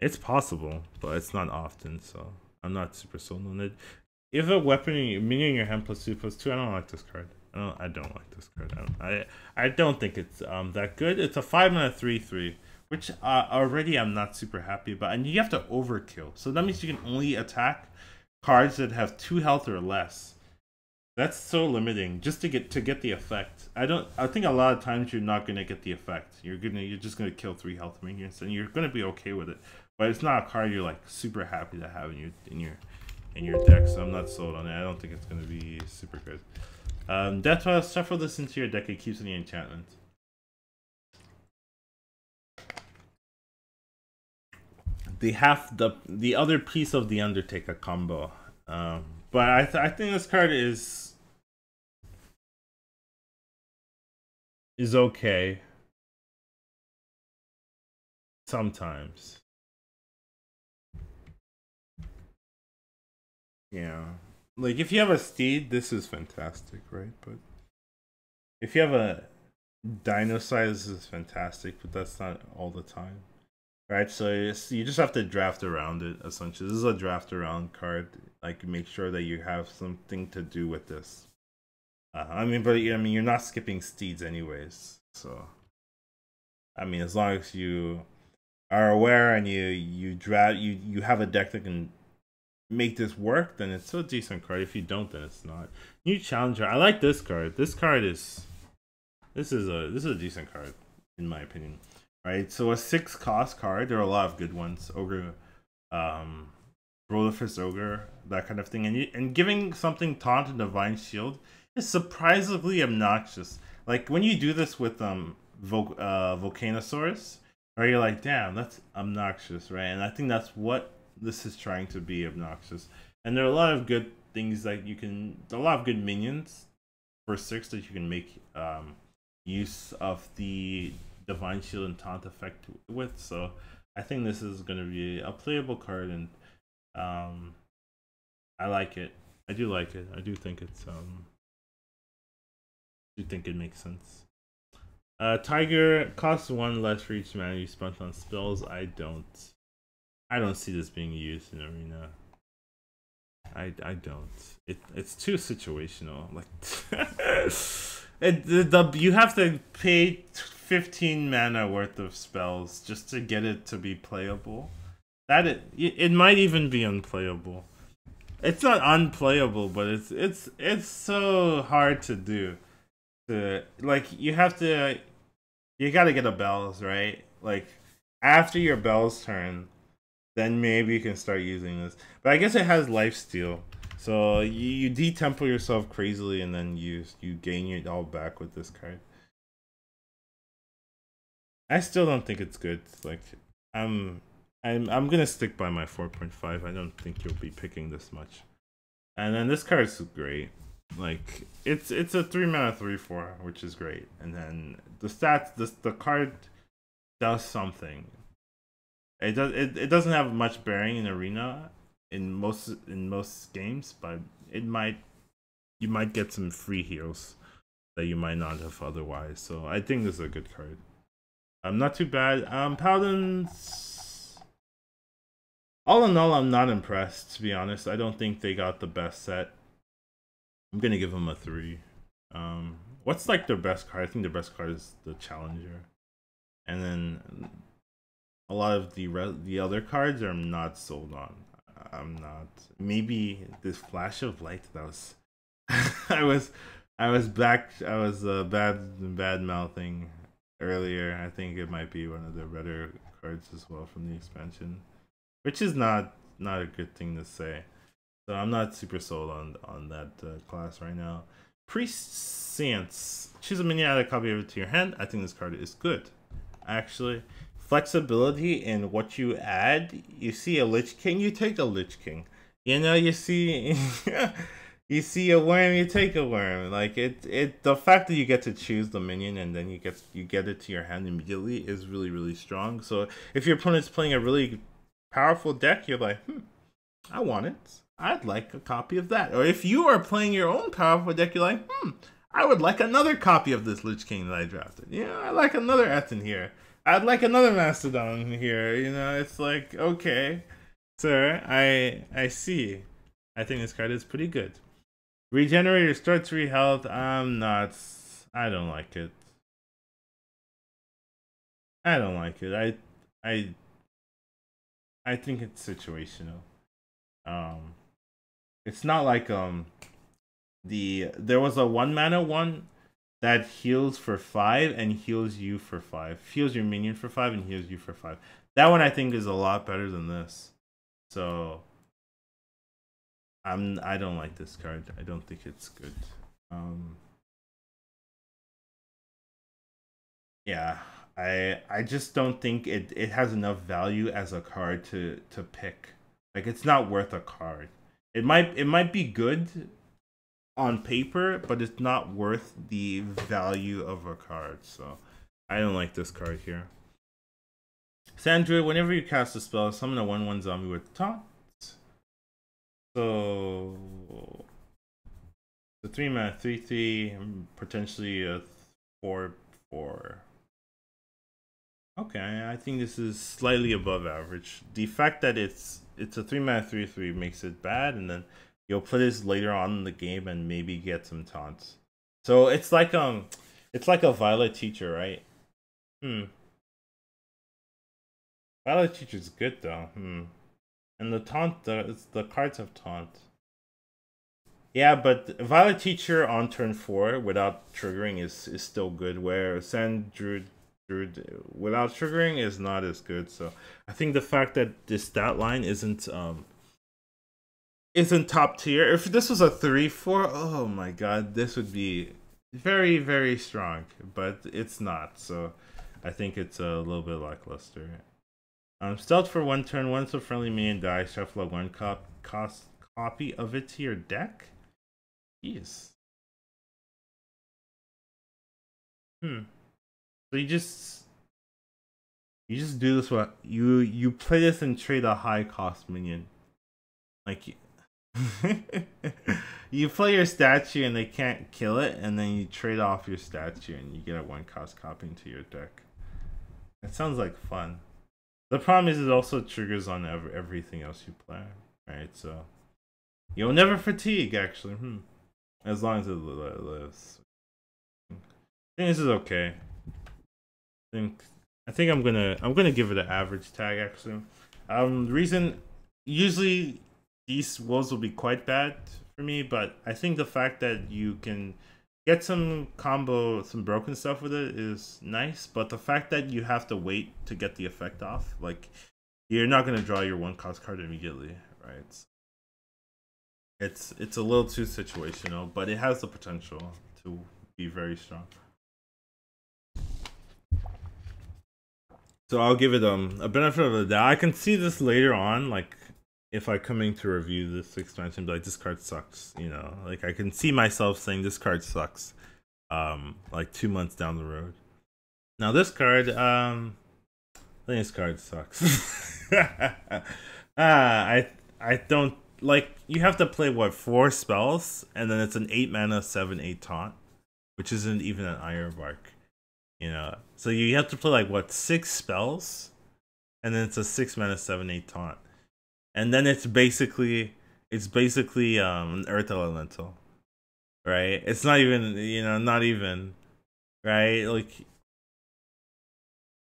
it's possible, but it's not often. So I'm not super sold on it. If a weapon minion in your hand +2/+2, I don't like this card. I don't like this card. I don't think it's that good. It's a 5-mana 3/3, which already I'm not super happy about. And you have to overkill, so that means you can only attack cards that have 2 health or less. That's so limiting just to get the effect. I think a lot of times you're not gonna get the effect. You're just gonna kill 3 health minions, and you're gonna be okay with it. But it's not a card you're like super happy to have in your deck. So I'm not sold on it. I don't think it's gonna be super good. That's why I'll shuffle this into your deck. It keeps any enchantment. They have the other piece of the Undertaker combo, but I think this card is okay sometimes. Yeah. Like, if you have a steed, this is fantastic, right? But if you have a dino size, this is fantastic, but that's not all the time. Right, so you just have to draft around it, essentially. This is a draft around card. Like, make sure that you have something to do with this. You're not skipping steeds anyways. So, as long as you are aware and you have a deck that can make this work, then it's a decent card. If you don't, then it's not. New Challenger. I like this card. This is a decent card in my opinion. right? So a 6 cost card, there are a lot of good ones. Ogre, Rollerfist Ogre, that kind of thing. And giving something Taunt and Divine Shield is surprisingly obnoxious. Like when you do this with Volcanosaurus, right, you're like, damn, that's obnoxious, right? And I think that's what this is trying to be, obnoxious. And there are a lot of good things that you can, a lot of good minions for 6 that you can make use of the Divine Shield and Taunt effect with. So I think this is going to be a playable card, and I like it. I do like it. I do think it's do think it makes sense. Tiger costs 1 less for each mana you spent on spells. I don't see this being used in Arena. I don't. It's too situational. Like you have to pay 15 mana worth of spells just to get it to be playable. It might even be unplayable. It's not unplayable, but it's so hard to do. Like you gotta get a bells, right? Like after your bells turn, then maybe you can start using this. But I guess it has lifesteal, so you detempo yourself crazily, and then you gain it all back with this card. I still don't think it's good. Like I'm gonna stick by my 4.5. I don't think you'll be picking this much. And then this card is great. Like it's a 3 mana 3/4, which is great. And then the stats, the card does something. It doesn't have much bearing in Arena in most games, but you might get some free heals that you might not have otherwise. So I think this is a good card. Not too bad. Paladins, all in all, I'm not impressed, to be honest. I don't think they got the best set. I'm gonna give them a 3. What's like their best card? I think their best card is the Challenger, and then a lot of the other cards I'm not sold on. I'm not. Maybe this Flash of Light that was I was bad mouthing earlier. I think it might be one of the better cards as well from the expansion, which is not a good thing to say. So I'm not super sold on that class right now. Prescience. Choose a minion, add a copy of it to your hand. I think this card is good, actually. Flexibility in what you add. You see a Lich King, you take a Lich King. You know, you see you see a worm, you take a worm. Like the fact that you get to choose the minion and then you get it to your hand immediately is really strong. So if your opponent's playing a really powerful deck, you're like, I want it. I'd like a copy of that. Or if you are playing your own powerful deck, you're like, I would like another copy of this Lich King that I drafted. Yeah, I like another Ethan here. I'd like another Mastodon here. You know, it's like, okay, sir, I see. I think this card is pretty good. Regenerate, restore 3 health. I don't like it. I don't like it. I think it's situational. It's not like there was a 1 mana one that heals for 5 and heals you for 5. Heals your minion for 5 and heals you for 5. That one I think is a lot better than this. So I don't like this card. I don't think it's good. Yeah, I just don't think it has enough value as a card to pick. Like it's not worth a card. It might be good on paper, but it's not worth the value of a card. So I don't like this card here. Sandra, whenever you cast a spell, summon a 1/1 zombie with taunt. So the 3 mana 3/3, potentially a 4/4. Okay, I think this is slightly above average. The fact that it's a 3 mana 3/3 makes it bad, and then you'll play this later on in the game and maybe get some taunts. So it's like a Violet Teacher, right? Violet Teacher's good though. And the taunt, the cards have taunt. Yeah, but Violet Teacher on turn 4 without triggering is still good. Where Sand Druid without triggering is not as good. So I think the fact that this stat line isn't top tier. If this was a 3-4, oh my god, this would be very, very strong. But it's not, so I think it's a little bit lackluster. Stealth for 1 turn. Once a friendly minion dies, shuffle a 1 copy of it to your deck. Jeez. So you just do this. What you play this and trade a high cost minion. Like you play your statue and they can't kill it, and then you trade off your statue and you get a 1 cost copy into your deck. That sounds like fun. The problem is it also triggers on everything else you play, right? So you'll never fatigue, actually. As long as it lives. I think this is okay. I think I'm gonna give it an average tag, actually. Reason usually these wolves will be quite bad for me, but I think the fact that you can get some broken stuff with it is nice, but the fact that you have to wait to get the effect off, like you're not gonna draw your 1 cost card immediately, right? It's a little too situational, but it has the potential to be very strong. So I'll give it a benefit of the doubt. I can see this later on, like if I coming to review this expansion, be like, this card sucks, you know. Like I can see myself saying this card sucks, like 2 months down the road. Now this card, I think this card sucks. I don't like. You have to play what, 4 spells, and then it's an 8 mana 7/8 taunt, which isn't even an Iron Bark. You know, so you have to play like what, 6 spells, and then it's a 6 mana 7/8 taunt, and then it's basically an Earth Elemental, right? It's not even, you know, not even, right? Like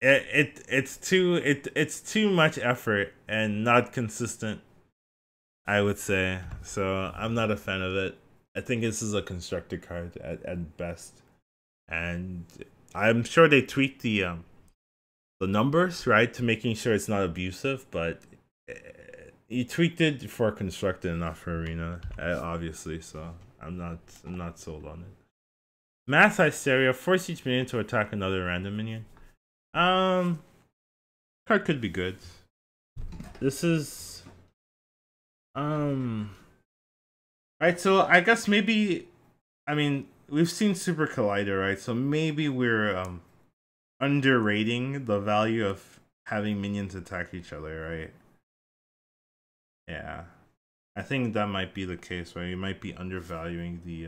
it's too much effort and not consistent, I would say. So I'm not a fan of it. I think this is a constructed card at best, and I'm sure they tweak the numbers, right, to making sure it's not abusive, but you tweaked it for constructed and not for arena, obviously. So I'm not sold on it. Mass Hysteria, force each minion to attack another random minion. Card could be good. This is right. So I guess maybe, I mean, we've seen Super Collider, right? So maybe we're underrating the value of having minions attack each other, right? Yeah, I think that might be the case, right? You might be undervaluing the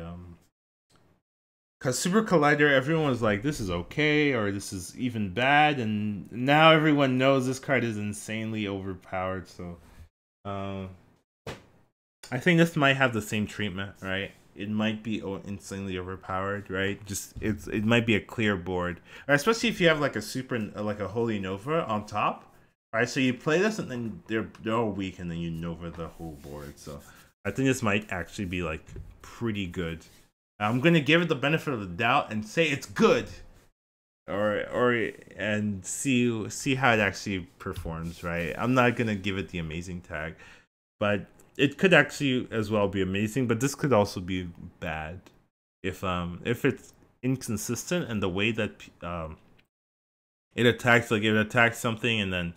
because Super Collider, everyone was like, this is okay, or this is even bad, and now everyone knows this card is insanely overpowered. So I think this might have the same treatment, right? It might be insanely overpowered, right? Just it might be a clear board, or especially if you have like a Holy Nova on top, right? So you play this and then they're all weak, and then you Nova the whole board. So I think this might actually be like pretty good. I'm gonna give it the benefit of the doubt and say it's good, and see how it actually performs, right? I'm not gonna give it the amazing tag, but it could actually as well be amazing. But this could also be bad if it's inconsistent, and the way that it attacks, like it attacks something and then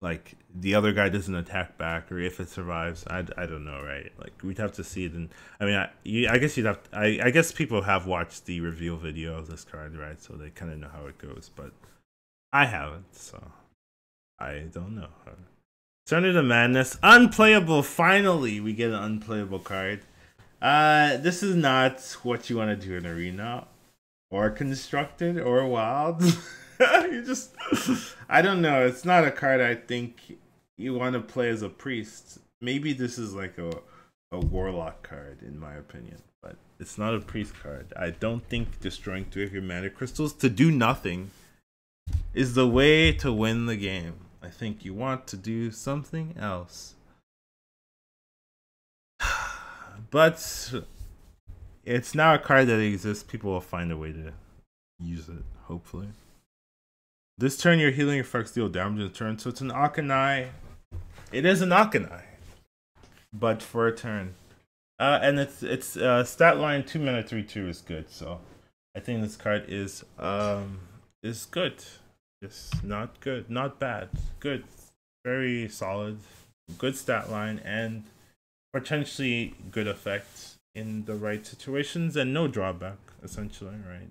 like the other guy doesn't attack back, or if it survives. I don't know, right? Like we'd have to see it. And I mean, I guess you'd have to, I guess people have watched the reveal video of this card, right? So they kind of know how it goes, but I haven't, so I don't know. Turn to Madness, unplayable. Finally, we get an unplayable card. This is not what you want to do in Arena, or Constructed, or Wild. You just, I don't know. It's not a card I think you want to play as a priest. Maybe this is like a warlock card, in my opinion, but it's not a priest card. I don't think destroying 3 of your mana crystals to do nothing is the way to win the game. I think you want to do something else. But it's now a card that exists. People will find a way use it, hopefully. This turn, your healing effects deal damage in the turn, so it's an Akanai. It is an Akanai, but for a turn. And its stat line 2 mana 3/2 is good, so I think this card is good. Just not good, not bad, good, very solid, good stat line, and potentially good effects in the right situations, and no drawback essentially, right?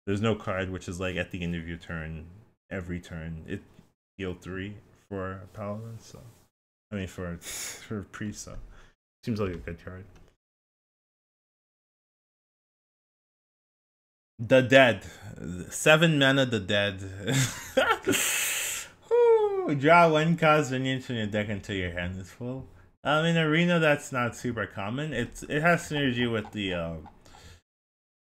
There's no card which is like at the end of your turn, every turn it heal 3 for Paladin, so I mean for priest, so seems like a good card. The Dead, 7 mana. The Dead. Ooh, draw 1 cost minions from your deck until your hand is full. In Arena, that's not super common. It has synergy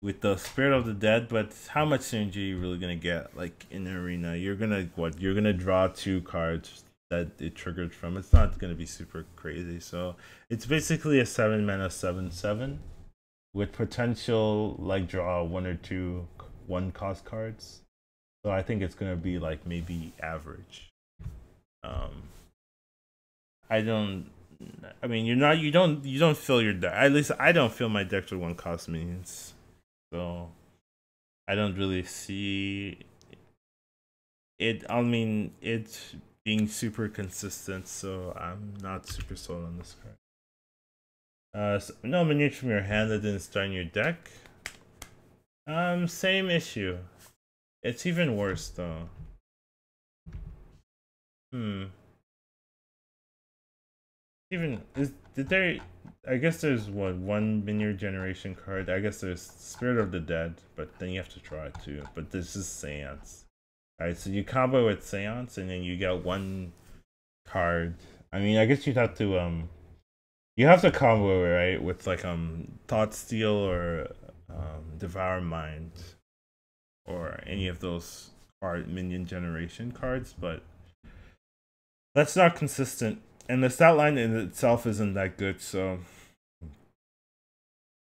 with the Spirit of the Dead, but how much synergy are you really gonna get? Like in Arena, you're gonna You're gonna draw 2 cards that it triggered from. It's not gonna be super crazy. So it's basically a 7 mana 7/7 with potential like draw 1 or 2 1 cost cards. So I think it's gonna be like maybe average. I mean, you don't fill your deck. At least I don't fill my decks with 1 cost minions. So I don't really see it. I mean, it's being super consistent, so I'm not super sold on this card. So no minions from your hand that didn't start in your deck. Same issue. It's even worse though. I guess there's one minion generation card. I guess there's Spirit of the Dead, but then you have to draw it too. But this is Seance. Alright, so you combo with Seance and then you get 1 card. I mean, I guess you'd have to you have to combo it, right? With like Thought Steal or Devour Mind or any of those minion generation cards, but that's not consistent. And the stat line in itself isn't that good, so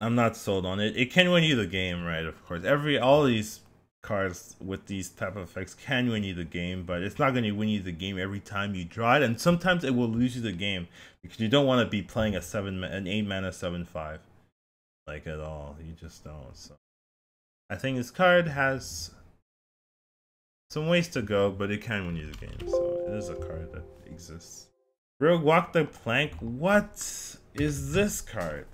I'm not sold on it. It can win you the game, right? Of course, all these cards with these type of effects can win you the game, but it's not going to win you the game every time you draw it, and sometimes it will lose you the game because you don't want to be playing an 8 mana 7/5 like at all. You just don't. So I think this card has some ways to go, but it can win you the game. So it is a card that exists. Rogue Walk the Plank. What is this card?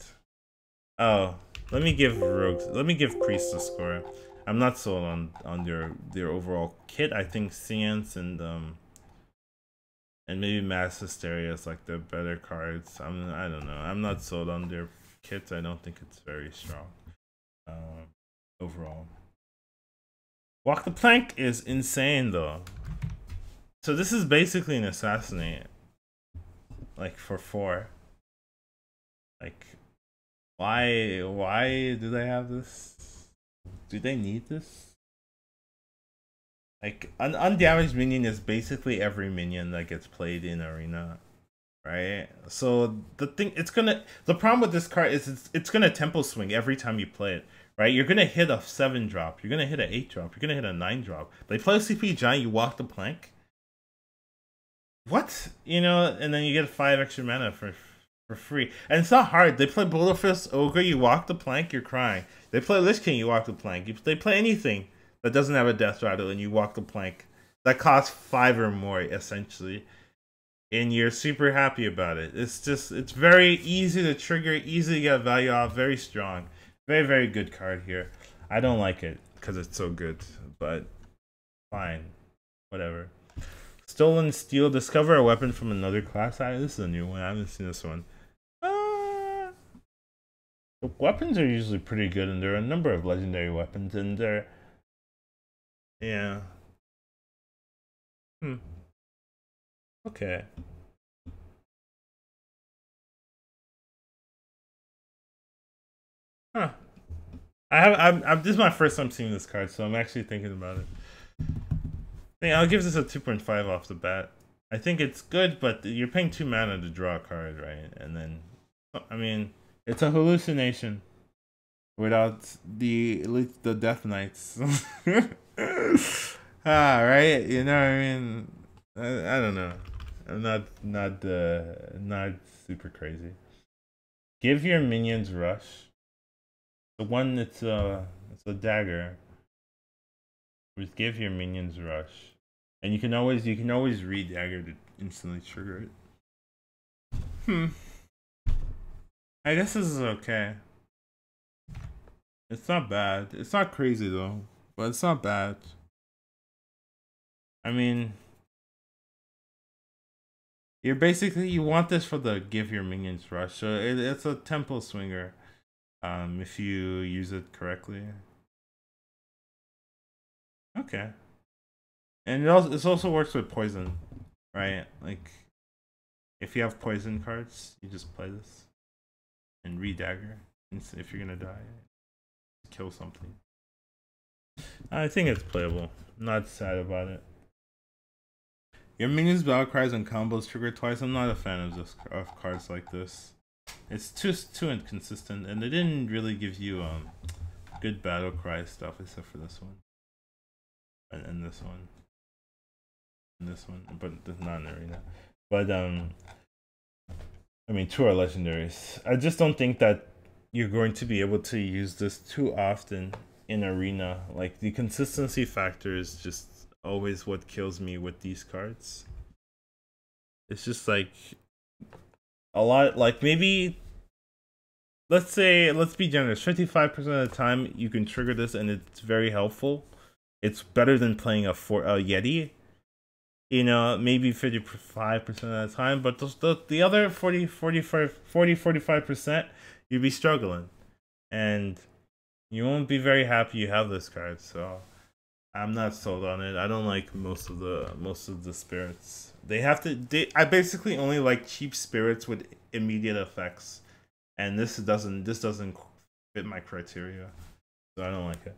Oh, let me give Priest a score. I'm not sold on their overall kit. I think Seance and maybe Mass Hysteria is like the better cards. I don't know. I'm not sold on their kits. I don't think it's very strong overall. Walk the Plank is insane though. So this is basically an assassinate. Like for 4. Like why do they have this? Do they need this? Like an undamaged minion is basically every minion that gets played in Arena, right? So the problem with this card is it's gonna tempo swing every time you play it, right? You're gonna hit a 7 drop, you're gonna hit an 8 drop, you're gonna hit a 9 drop. They play a CP Giant, you walk the plank. What? And then you get 5 extra mana for free. And it's not hard. They play Bullet Fist Ogre, you walk the plank, you're crying. They play Lich King, you walk the plank. They play anything that doesn't have a Death Rattle and you walk the plank. That costs 5 or more, essentially. And you're super happy about it. It's very easy to trigger, easy to get value off, very strong. Very, very good card here. I don't like it because it's so good, but fine. Whatever. Stolen Steel. Discover a weapon from another class. This is a new one. I haven't seen this one. The weapons are usually pretty good, and there are a number of legendary weapons, and they're... Yeah. Okay. Huh. This is my first time seeing this card, so I'm actually thinking about it. I'll give this a 2.5 off the bat. I think it's good, but you're paying 2 mana to draw a card, right? And then, I mean, it's a hallucination. without the Death Knights. Right? You know what I mean? I don't know. I'm not super crazy. Give your minions rush. The one that's it's a dagger. Just give your minions rush. And you can always re-dagger to instantly trigger it. I guess this is okay. It's not bad. It's not crazy though, but it's not bad. I mean, you want this for the give your minions rush. So it's a tempo swinger. If you use it correctly. Okay. And it also works with poison, right? Like, if you have poison cards, you just play this and re-dagger. If you're gonna die, kill something. I think it's playable. I'm not sad about it. Your minions battle cries and combos trigger twice. I'm not a fan of cards like this. It's too inconsistent, and they didn't really give you good battle cry stuff except for this one and this one. This one, but not in arena. But I mean, two are legendaries. I just don't think that you're going to be able to use this too often in arena. Like, the consistency factor is just always what kills me with these cards. It's just like a lot. Like, maybe let's be generous. 55% of the time you can trigger this, and it's very helpful. It's better than playing a Yeti. You know, maybe 55% of the time, but the other 45%, you'd be struggling. And you won't be very happy you have this card, so I'm not sold on it. I don't like most of the spirits. I basically only like cheap spirits with immediate effects. And this doesn't fit my criteria. So I don't like it.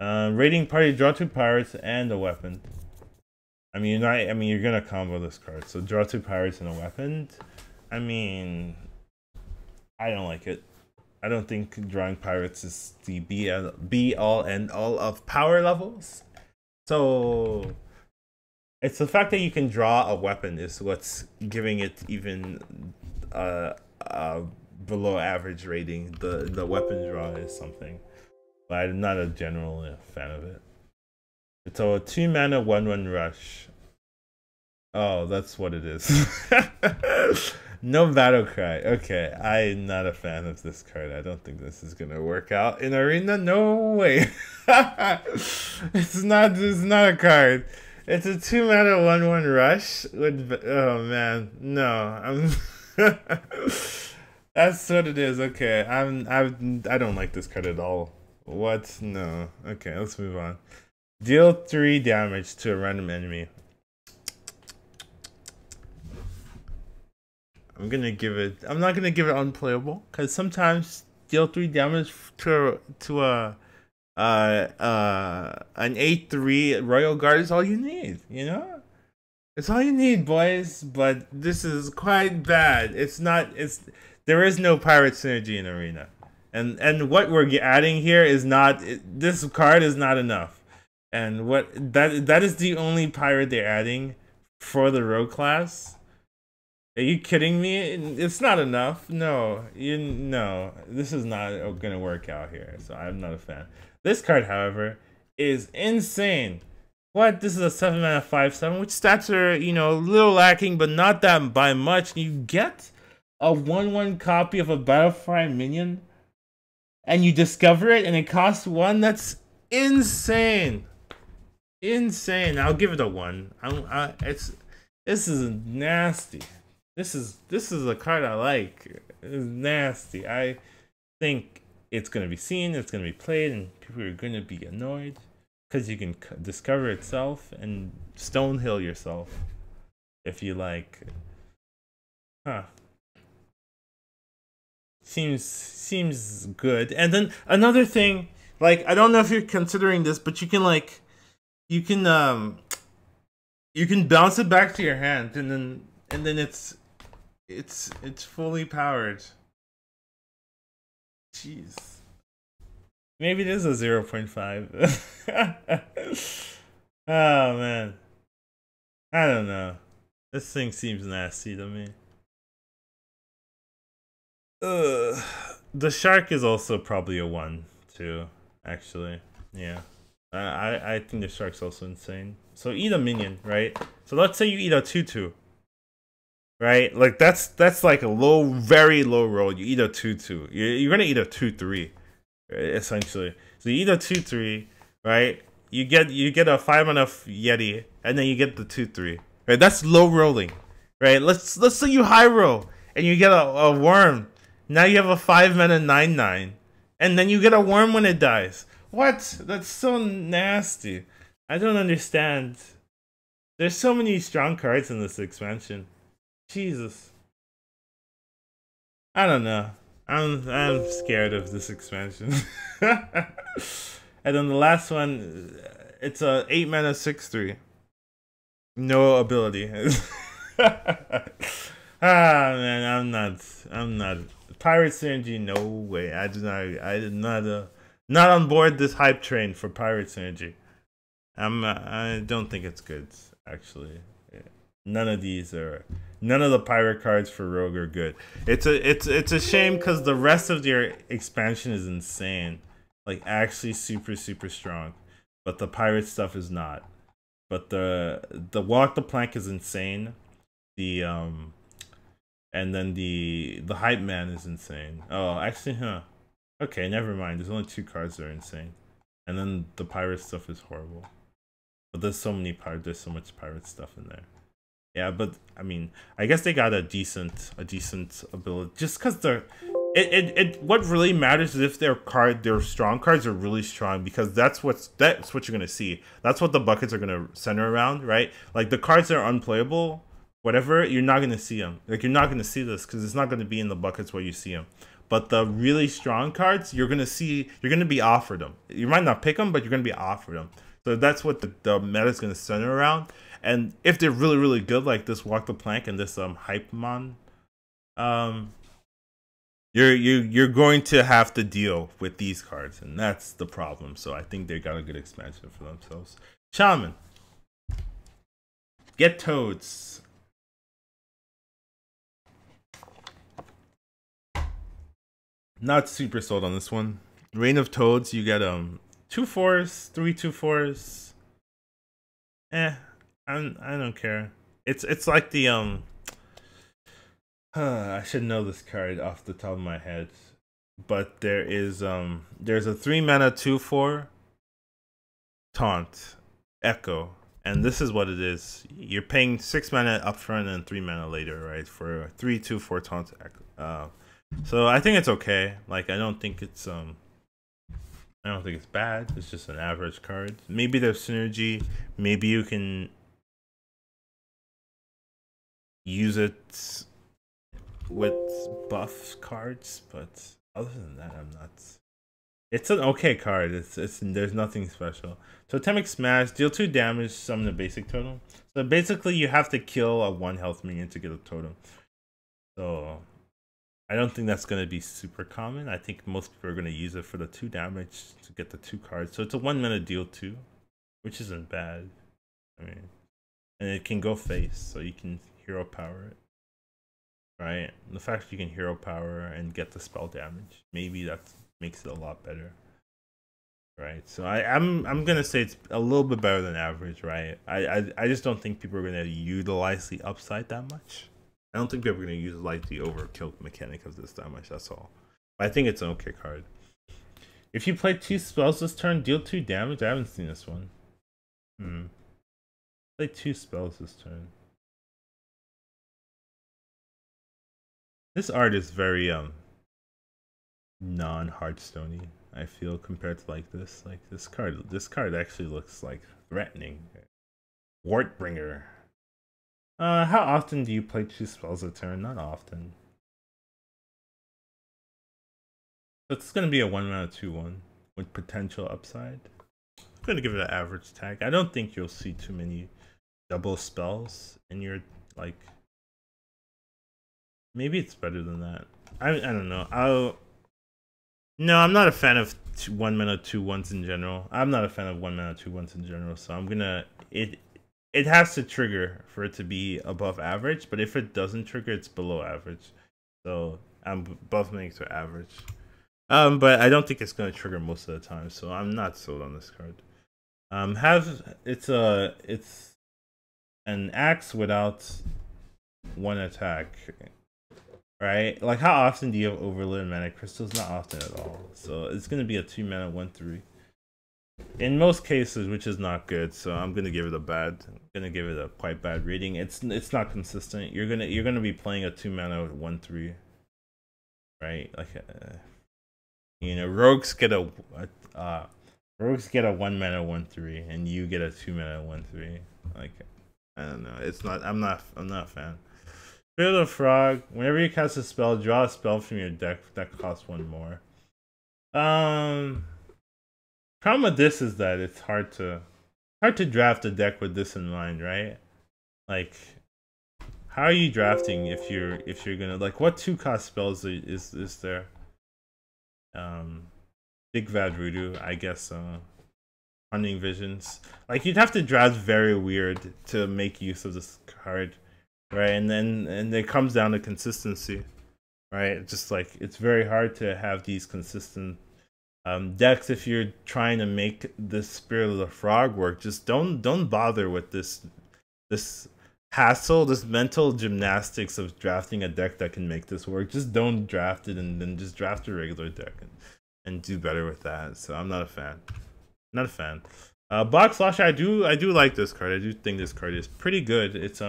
Raiding party, draw 2 pirates and a weapon. I mean, you're gonna combo this card, so draw 2 pirates and a weapon. I mean, I don't like it. I don't think drawing pirates is the be all end all of power levels. So it's the fact that you can draw a weapon is what's giving it even below average rating. The weapon draw is something, but I'm not a general fan of it. It's a 2-mana 1/1 rush. Oh, that's what it is. No battle cry. Okay, I'm not a fan of this card. I don't think this is gonna work out in arena. No way. It's not a card. It's a 2-mana 1/1 rush with. Oh man, no. That's what it is. Okay, I don't like this card at all. What? No. Okay, let's move on. Deal 3 damage to a random enemy. I'm not gonna give it unplayable, because sometimes deal 3 damage to an 8/3 Royal Guard is all you need, you know? It's all you need, boys, but this is quite bad. There is no pirate synergy in arena. And what we're adding here is not, this card is not enough. And that is the only pirate they're adding for the rogue class. Are you kidding me? It's not enough. No, this is not gonna work out here. So I'm not a fan. This card, however, is insane. What? This is a 7-mana 5/7, which stats are, a little lacking, but not that by much. You get a 1/1 copy of a Battlefry minion, and you discover it, and it costs 1. That's insane. Insane. I'll give it a 1. This is nasty. This is a card I like. It's nasty. I think it's gonna be seen, it's gonna be played, and people are gonna be annoyed because you can discover itself and stonehill yourself if you like. Huh. Seems good. And then another thing, like, I don't know if you're considering this, but you can bounce it back to your hand, and then it's fully powered. Jeez. Maybe it is a 0.5. Oh man. I don't know. This thing seems nasty to me. The shark is also probably a 1 too, actually. Yeah. I think the shark's also insane. So eat a minion, right? So let's say you eat a 2/2. Right? Like that's like a low, very low roll. You eat a 2/2. You're gonna eat a 2/3, essentially. So you eat a 2/3, right? You get a 5-mana Yeti, and then you get the 2/3. Right? That's low rolling. Right? Let's say you high roll and you get a worm. Now you have a 5-mana 9/9. And then you get a worm when it dies. What? That's so nasty. I don't understand. There's so many strong cards in this expansion. Jesus. I don't know. I'm scared of this expansion. And then the last one, it's a 8-mana 6/3. No ability. Man, I'm not Pirate Synergy, no way. Not on board this hype train for Pirate Synergy. I don't think it's good, actually. None of the pirate cards for Rogue are good. It's a shame because the rest of their expansion is insane, like actually super strong, but the pirate stuff is not. But the walk the plank is insane. The and then the hype man is insane. Oh, actually, huh? Okay, never mind. There's only 2 cards that are insane, and then the pirate stuff is horrible. But there's so much pirate stuff in there. Yeah, but I mean, I guess they got a decent ability just because what really matters is if their strong cards are really strong, because that's what you're gonna see. That's what the buckets are gonna center around, right? Like the cards that are unplayable, whatever, you're not gonna see them. Like you're not gonna see this because it's not gonna be in the buckets where you see them. But the really strong cards, you're gonna be offered them. You might not pick them, but you're gonna be offered them. So that's what the meta is gonna center around. And if they're really good, like this Walk the Plank and this Hypemon, you're going to have to deal with these cards, and that's the problem. So I think they got a good expansion for themselves. Shaman, get Toads. Not super sold on this one. Reign of Toads, you get 2/4s, 3 2/4s. I don't care. It's like the I should know this card off the top of my head, but there's a 3-mana 2/4 taunt echo, and this is what it is. You're paying 6 mana upfront and 3 mana later, right? For a 3 2/4 taunt echo. So I think it's okay. Like I don't think it's bad. It's just an average card. Maybe there's synergy. Maybe you can use it with buff cards, but other than that, I'm not. It's an okay card. There's nothing special. Totemic Smash, deal 2 damage, summon a basic totem. So basically, you have to kill a 1 health minion to get a totem. So I don't think that's gonna be super common. I think most people are gonna use it for the 2 damage to get the 2 cards. So it's a 1-mana deal 2, which isn't bad. I mean, and it can go face, so you can hero power it. Right? The fact that you can hero power and get the spell damage, maybe that makes it a lot better. Right? So I'm gonna say it's a little bit better than average, right? I just don't think people are gonna utilize the upside that much. I don't think people are gonna utilize the overkill mechanic of this that much, that's all. But I think it's an okay card. If you play 2 spells this turn, deal 2 damage. I haven't seen this one. Play 2 spells this turn. This art is very non-Hearthstone-y, I feel, compared to like this. Like this card actually looks like threatening. Wartbringer. How often do you play 2 spells a turn? Not often. So it's gonna be a 1-mana 2/1 with potential upside. I'm gonna give it an average tag. I don't think you'll see too many double spells in your like. Maybe it's better than that. I don't know. No, I'm not a fan of 1 mana 2/1s in general. I'm not a fan of 1 mana 2/1s in general. So I'm gonna it has to trigger for it to be above average. But if it doesn't trigger, it's below average. So I'm buffing it to average. But I don't think it's gonna trigger most of the time. So I'm not sold on this card. Have it's an axe without one attack. Right? Like, how often do you have overloaded mana crystals? Not often at all. So it's gonna be a 2 mana 1/3. In most cases, which is not good. So I'm gonna give it a bad. I'm gonna give it a quite bad rating. It's not consistent. You're gonna be playing a 2 mana 1/3, right? Like, you know, rogues get a 1 mana 1/3, and you get a 2 mana 1/3. Like, I don't know. It's not. I'm not a fan. Spirit of Frog. Whenever you cast a spell, draw a spell from your deck that costs 1 more. Problem with this is that it's hard to draft a deck with this in mind, right? Like, how are you drafting if you're gonna, like, what 2-cost spells is there? Big Bad Voodoo, I guess. Hunting Visions. Like, you'd have to draft very weird to make use of this card. Right, and it comes down to consistency, right? Just like, it's very hard to have these consistent decks if you're trying to make this Spirit of the Frog work. Just don't bother with this hassle, this mental gymnastics of drafting a deck that can make this work. Just don't draft it, and then just draft a regular deck and do better with that. So I'm not a fan. Not a fan. Box Slasher, I do like this card. I do think this card is pretty good. It's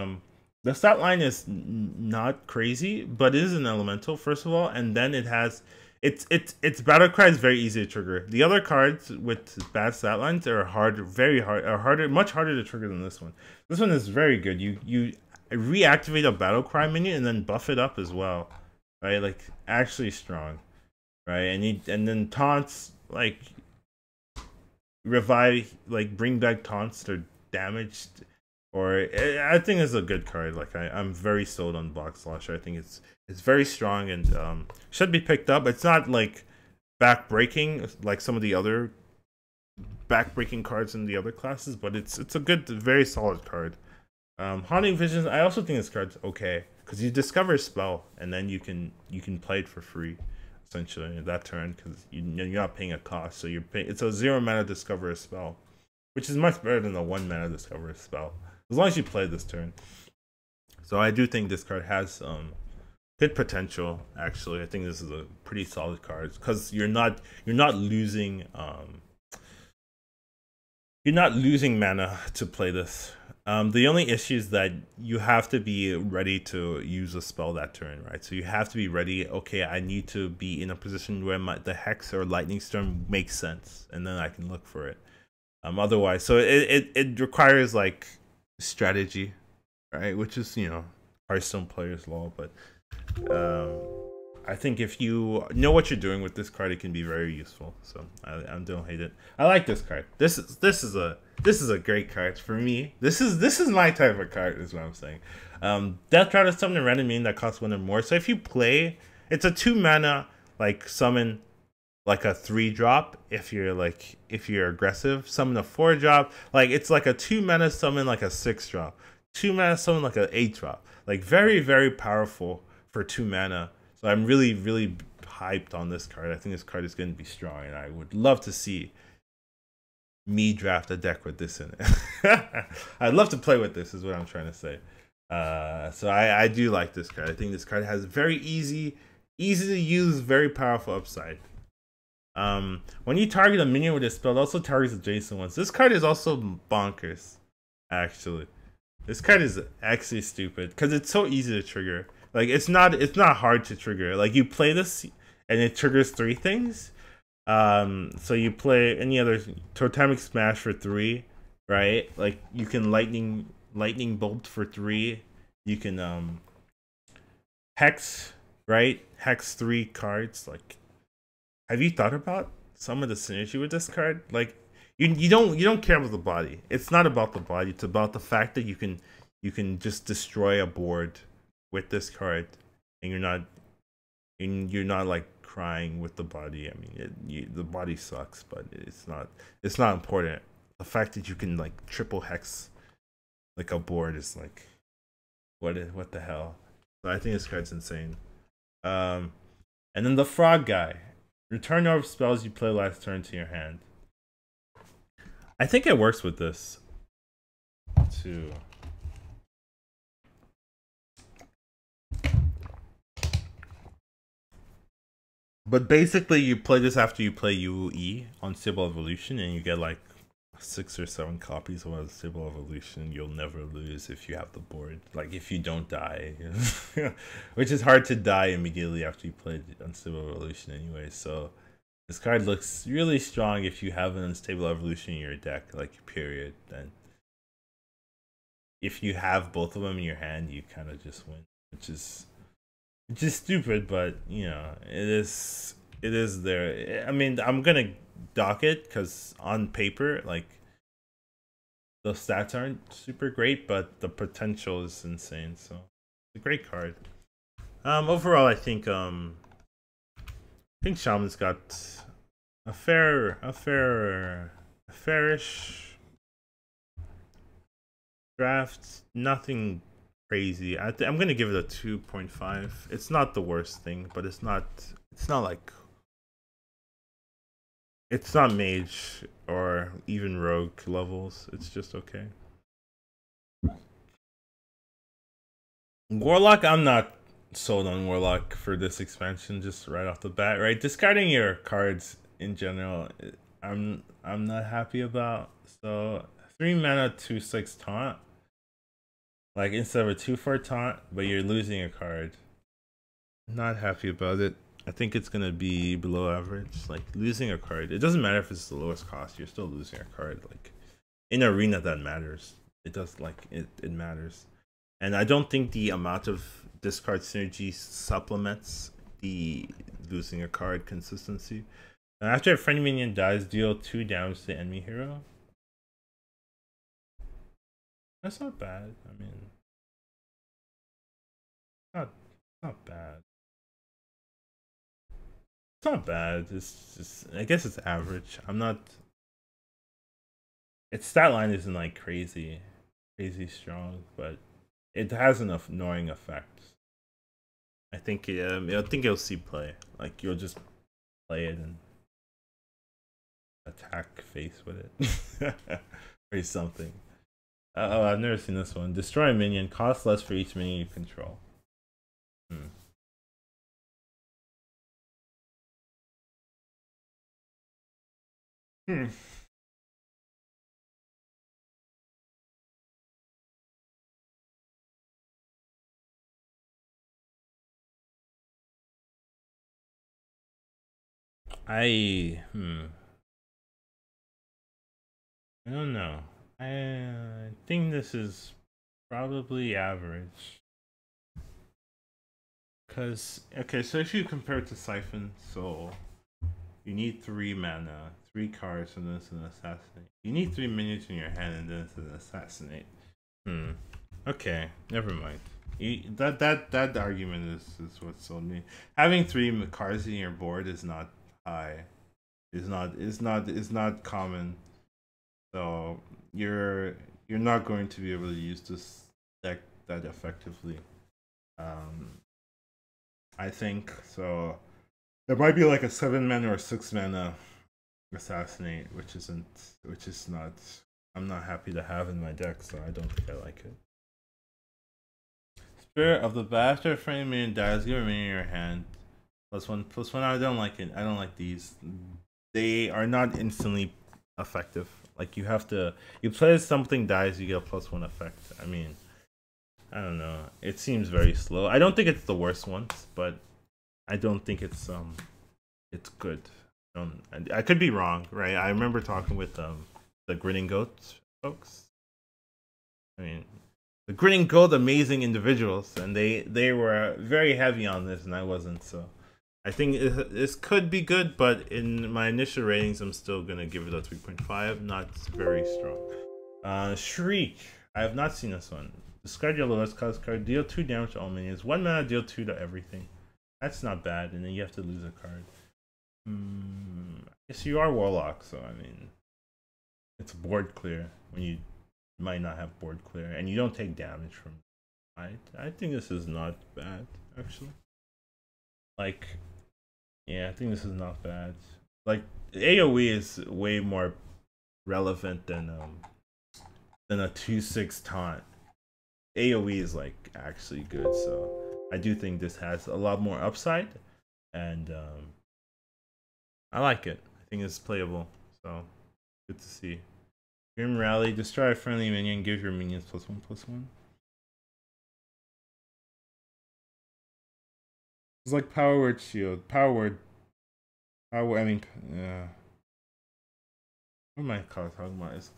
the stat line is not crazy, but it is an elemental, first of all, and then it has its battle cry is very easy to trigger. The other cards with bad stat lines are much harder to trigger than this one. This one is very good. You reactivate a battle cry minion and then buff it up as well, right? Like, actually strong, right? And then taunts, like, revive, like, bring back taunts that are damaged. Or, I think it's a good card. Like, I'm very sold on Box Slasher. I think it's very strong and should be picked up. It's not like backbreaking like some of the other backbreaking cards in the other classes, but it's a good, very solid card. Haunting Visions, I also think this card's okay because you discover a spell and then you can play it for free essentially that turn because you're not paying a cost. So it's a 0 mana discover a spell, which is much better than a 1 mana discover a spell. As long as you play this turn. So I do think this card has good potential, actually. I think this is a pretty solid card because you're not losing mana to play this. The only issue is that you have to be ready to use a spell that turn, right? So you have to be ready. Okay, I need to be in a position where the Hex or Lightning Storm makes sense, and then I can look for it. Otherwise, so it requires like strategy, right? Which is, you know, Hearthstone players' law. But I think if you know what you're doing with this card, it can be very useful. So I don't hate it. I like this card. This is a great card for me. This is my type of card, is what I'm saying. Death Trap is summon a random minion that costs 1 or more. So if you play, it's a 2 mana like summon like a 3-drop if you're aggressive. Summon a 4-drop. Like, it's like a 2 mana summon like a 6-drop. 2 mana summon like an 8-drop. Like, very, very powerful for 2 mana. So I'm really, really hyped on this card. I think this card is going to be strong, and I would love to see me draft a deck with this in it. I'd love to play with this, is what I'm trying to say. So I do like this card. I think this card has very easy to use, very powerful upside. When you target a minion with a spell, it also targets adjacent ones. This card is also bonkers, actually. This card is actually stupid because it's so easy to trigger. Like, it's not hard to trigger. Like, you play this and it triggers 3 things. So you play any other Totemic Smash for 3, right? Like, you can lightning bolt for 3. You can hex, right? Hex 3 cards. Like, have you thought about some of the synergy with this card? Like, you don't care about the body. It's not about the body. It's about the fact that you can just destroy a board with this card, and you're not like crying with the body. I mean, the body sucks, but it's not important. The fact that you can like triple hex like a board is like what the hell. So I think this card's insane. And then the frog guy. Return all spells you play last turn to your hand. I think it works with this too. But basically, you play this after you play UE on Stable Evolution, and you get like 6 or 7 copies of Stable Evolution. You'll never lose if you have the board. Like if you don't die, which is hard to die immediately after you play Unstable Evolution anyway. So this card looks really strong if you have an Unstable Evolution in your deck, like period. Then if you have both of them in your hand, you kind of just win, which is stupid, but you know, it is there. I mean, I'm gonna dock it because on paper, like the stats aren't super great, but the potential is insane. So it's a great card. Overall, I think Shaman's got a fairish draft. Nothing crazy. I'm gonna give it a 2.5. It's not the worst thing, but it's not like, it's not mage or even rogue levels. It's just okay. Warlock, I'm not sold on Warlock for this expansion just right off the bat, right? Discarding your cards in general, I'm not happy about. So 3 mana 2/6 taunt. Like instead of a 2/4 taunt, but you're losing a card. Not happy about it. I think it's gonna be below average. Like losing a card, it doesn't matter if it's the lowest cost. You're still losing a card. Like in arena, that matters. It does, like it matters. And I don't think the amount of discard synergy supplements the losing a card consistency. And after a friendly minion dies, deal 2 damage to the enemy hero. That's not bad. I mean, not bad. It's not bad. It's just, I guess it's average. I'm not. Its stat line isn't like crazy strong, but it has enough annoying effects. I think you'll see play. Like you'll just play it and attack face with it or something. Oh, I've never seen this one. Destroy a minion. Cost less for each minion you control. I don't know. I think this is probably average. Cause okay, so if you compare it to Siphon Soul, you need 3 mana, 3 cards, and then it's an assassinate. You need 3 minions in your hand, and then it's an assassinate. Okay, never mind. That argument is what sold me. Having 3 cards in your board is not high. Is not common. So you're not going to be able to use this deck that effectively. I think so. There might be like a 7 mana or 6 mana assassinate, which is not. I'm not happy to have in my deck, so I don't think I like it. Spirit of the Bastard, friendly minion dies. Give a minion in your hand. +1/+1. I don't like it. I don't like these. They are not instantly effective. Like you play something dies, you get a +1 effect. I mean, I don't know. It seems very slow. I don't think it's the worst ones, but I don't think it's good. I could be wrong, right? I remember talking with the Grinning Goat folks. I mean, the Grinning Goat, amazing individuals, and they were very heavy on this, and I wasn't. So I think this could be good, but in my initial ratings, I'm still gonna give it a 3.5. Not very strong. Shriek. I have not seen this one. Discard your lowest cost card. Deal 2 damage to all minions. 1 mana. Deal 2 to everything. That's not bad, and then you have to lose a card. I guess you are Warlock, so I mean, it's board clear when you might not have board clear, and you don't take damage from it. I think this is not bad, actually. Like, yeah, I think this is not bad. Like, AoE is way more relevant than a 2/6 taunt. AoE is like actually good, so I do think this has a lot more upside, and I like it. I think it's playable, so good to see. Grim Rally, destroy a friendly minion, give your minions +1/+1. It's like Power Word Shield. Power, I mean, what am I talking about?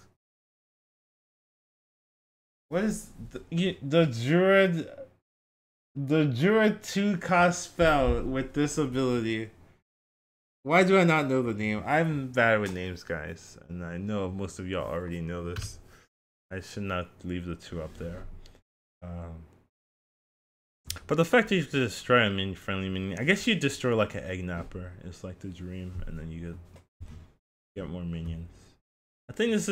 What is the Druid? The Druid 2-cost spell with this ability. Why do I not know the name? I'm bad with names, guys, and I know most of y'all already know this. I should not leave the 2 up there. But the fact that you have to destroy a friendly minion, I guess you destroy like an egg napper. It's like the dream, and then you get more minions. I think this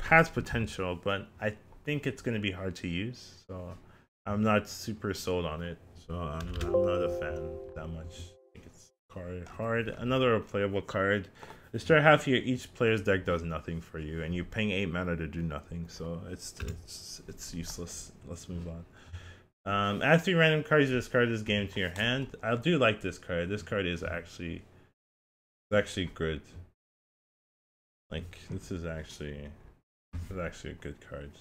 has potential, but I think it's going to be hard to use, so I'm not super sold on it. So I'm not a fan that much. I think it's hard. Another playable card. Destroy half your each player's deck does nothing for you, and you're paying 8 mana to do nothing, so it's useless. Let's move on. Add 3 random cards you discard this game to your hand. I do like this card. This card is actually good. Like, this is actually a good card.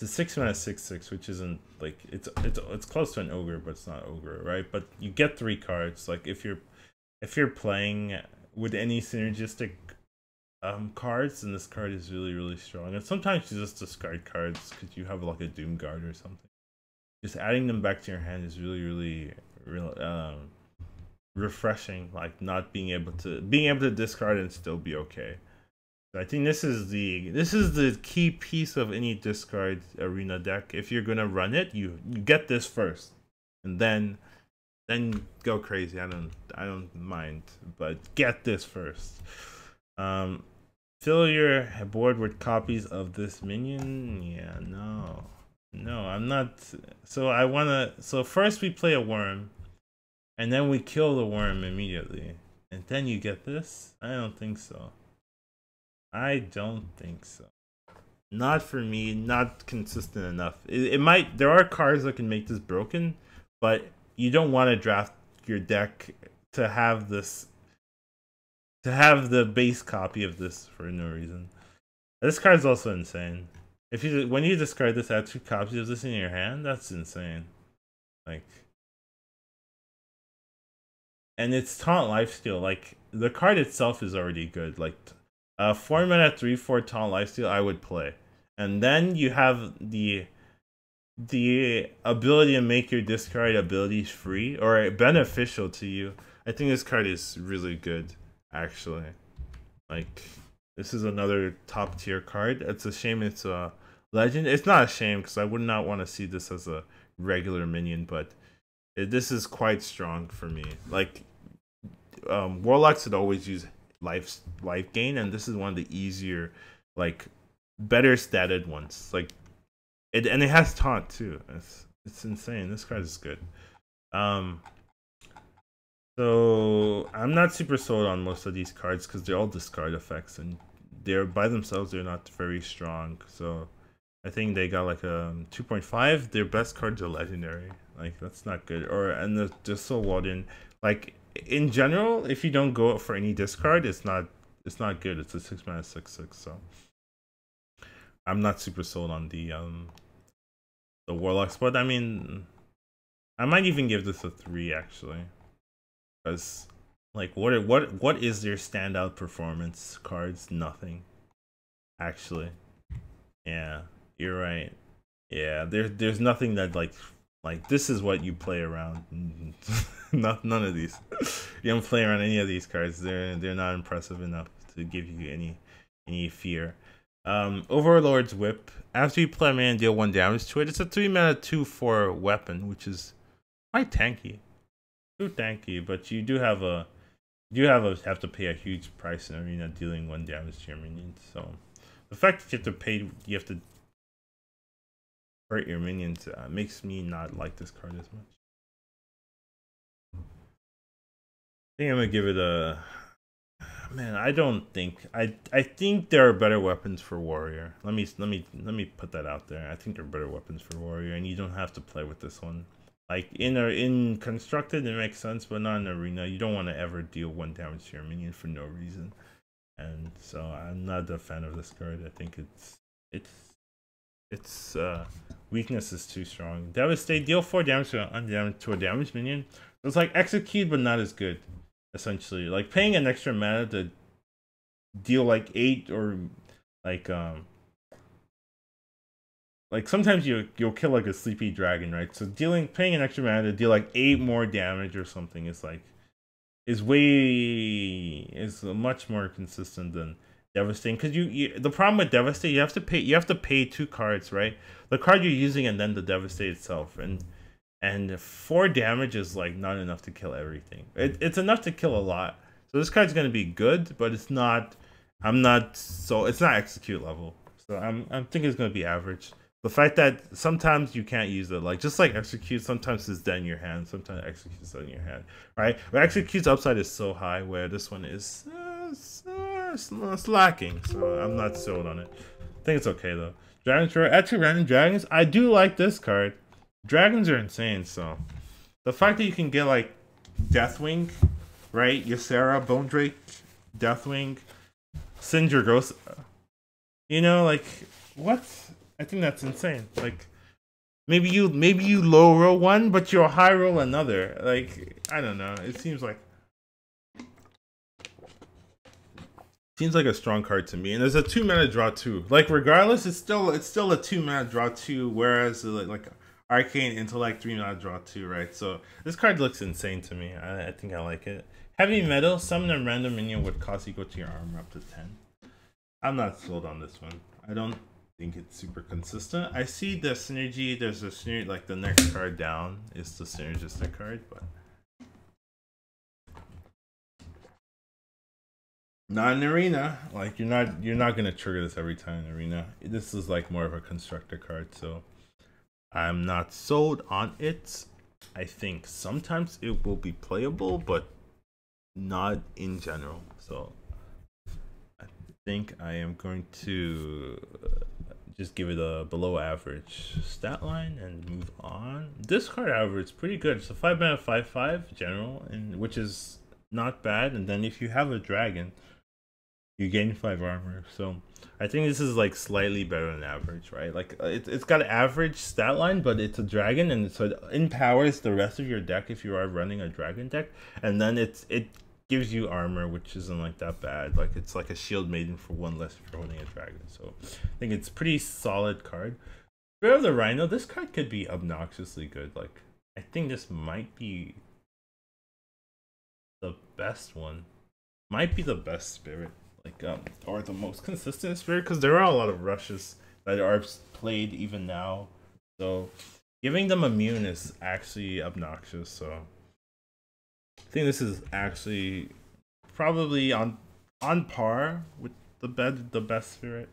It's a 6 mana 6/6, which isn't like it's close to an ogre, but it's not ogre, right? But you get 3 cards. Like if you're playing with any synergistic cards, then this card is really strong. And sometimes you just discard cards because you have like a Doom Guard or something. Just adding them back to your hand is really refreshing. Like not being able to discard and still be okay. So I think this is the key piece of any discard arena deck. If you're gonna run it, you get this first, and then go crazy. I don't mind, but get this first. Fill your board with copies of this minion. Yeah, no, I'm not. So first we play a worm, and then we kill the worm immediately, and then you get this. I don't think so. Not for me. Not consistent enough. It might. There are cards that can make this broken, but you don't want to draft your deck to have this. To have the base copy of this for no reason. This card's also insane. When you discard this, add 2 copies of this in your hand. That's insane. Like, and it's Taunt Lifesteal. Like the card itself is already good. Like, 4 mana 3/4 Taunt Lifesteal, I would play. And then you have the ability to make your discard abilities free or beneficial to you. I think this card is really good. Actually, like, this is another top tier card. It's a shame it's a legend. It's not a shame because I would not want to see this as a regular minion, but this is quite strong for me. Like, Warlocks would always use life gain, and this is one of the easier, like, better statted ones. Like, it has taunt too. It's insane. This card is good. So I'm not super sold on most of these cards because they're all discard effects, and they're by themselves they're not very strong. So I think they got like a 2.5. Their best cards are legendary. Like, that's not good. And they're so Warden. Like, in general, if you don't go for any discard, it's not good. It's a 6 mana 6/6. So I'm not super sold on the Warlocks, but I mean, I might even give this a 3 actually. Because, like, what is their standout performance cards? Nothing. Actually. Yeah, you're right. Yeah, there's nothing that like this is what you play around. None of these. You don't play around any of these cards. They're not impressive enough to give you any fear. Overlord's Whip. After you play a man, deal 1 damage to it. It's a 3 mana 2/4 weapon, which is quite tanky, too tanky. But you do have a have to pay a huge price in arena dealing 1 damage to your minions. So the fact that you have to hurt your minions makes me not like this card as much. I think I'm gonna give it a. Man, I don't think I think there are better weapons for warrior. Let me put that out there. I think there are better weapons for warrior, and you don't have to play with this one. Like in constructed, it makes sense, but not in arena. You don't want to ever deal 1 damage to your minion for no reason, and so I'm not a fan of this card. I think its weakness is too strong. Devastate, deal 4 damage to a damaged minion. So it's like execute, but not as good. Essentially, like paying an extra mana to deal like 8 or like sometimes you'll kill like a sleepy dragon, right? So paying an extra mana to deal like 8 more damage or something is much more consistent than devastating. Because the problem with devastate, you have to pay 2 cards, right? The card you're using and then the devastate itself, and 4 damage is like not enough to kill everything. It's enough to kill a lot. So this card's gonna be good, but it's not. It's not execute level. So I'm thinking it's gonna be average. The fact that sometimes you can't use it, like just like execute, sometimes it's dead in your hand, sometimes execute's dead in your hand, right? But execute's upside is so high, where this one is slacking. So I'm not sold on it. I think it's okay though. Dragons for actually random dragons. I do like this card. Dragons are insane, so the fact that you can get like Deathwing, right? Ysera, Bone Drake, Deathwing, Cinder Ghost, you know, like what? I think that's insane. Like maybe you low roll one, but you'll high roll another. Like I don't know. It seems like a strong card to me. And there's a 2 mana draw 2. Like regardless, it's still a 2 mana draw 2. Whereas like Arcane Intellect 3 mana draw 2, right? So this card looks insane to me. I think I like it. Heavy Metal, summon a random minion would cost equal to your armor up to 10. I'm not sold on this one. I don't think it's super consistent. I see the synergy. There's a synergy, like the next card down is the synergistic card, but not in arena. Like you're not gonna trigger this every time in arena. This is like more of a constructor card, so I'm not sold on it. I think sometimes it will be playable, but not in general. So I think I am going to just give it a below average stat line and move on. This card, however, is pretty good. It's a 5 mana 5/5 general, and which is not bad. And then if you have a dragon, you gain 5 armor. So I think this is like slightly better than average, right? Like it's got an average stat line, but it's a dragon, and so it empowers the rest of your deck if you are running a dragon deck, and then it gives you armor, which isn't like that bad. Like it's like a shield maiden for 1 less if you're holding a dragon. So I think it's pretty solid card. Spirit of the Rhino, this card could be obnoxiously good. Like I think this might be the best one. Might be the best spirit. Like or the most consistent spirit, because there are a lot of rushes that are played even now, so giving them immune is actually obnoxious. So I think this is actually probably on par with the best spirit,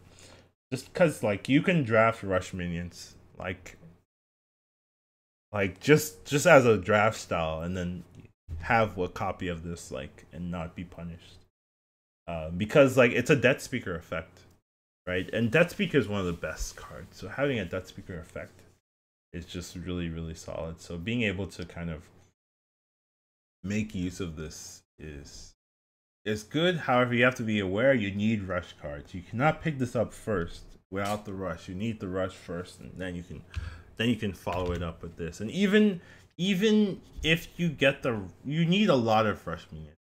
just because like you can draft rush minions like just as a draft style, and then have a copy of this like and not be punished. Because like it's a Death Speaker effect, right? And Death Speaker is one of the best cards. So having a Death Speaker effect is just really, really solid. So being able to kind of make use of this is good. However, you have to be aware you need rush cards. You cannot pick this up first without the rush. You need the rush first, and then you can follow it up with this. And even if you get you need a lot of rush minions.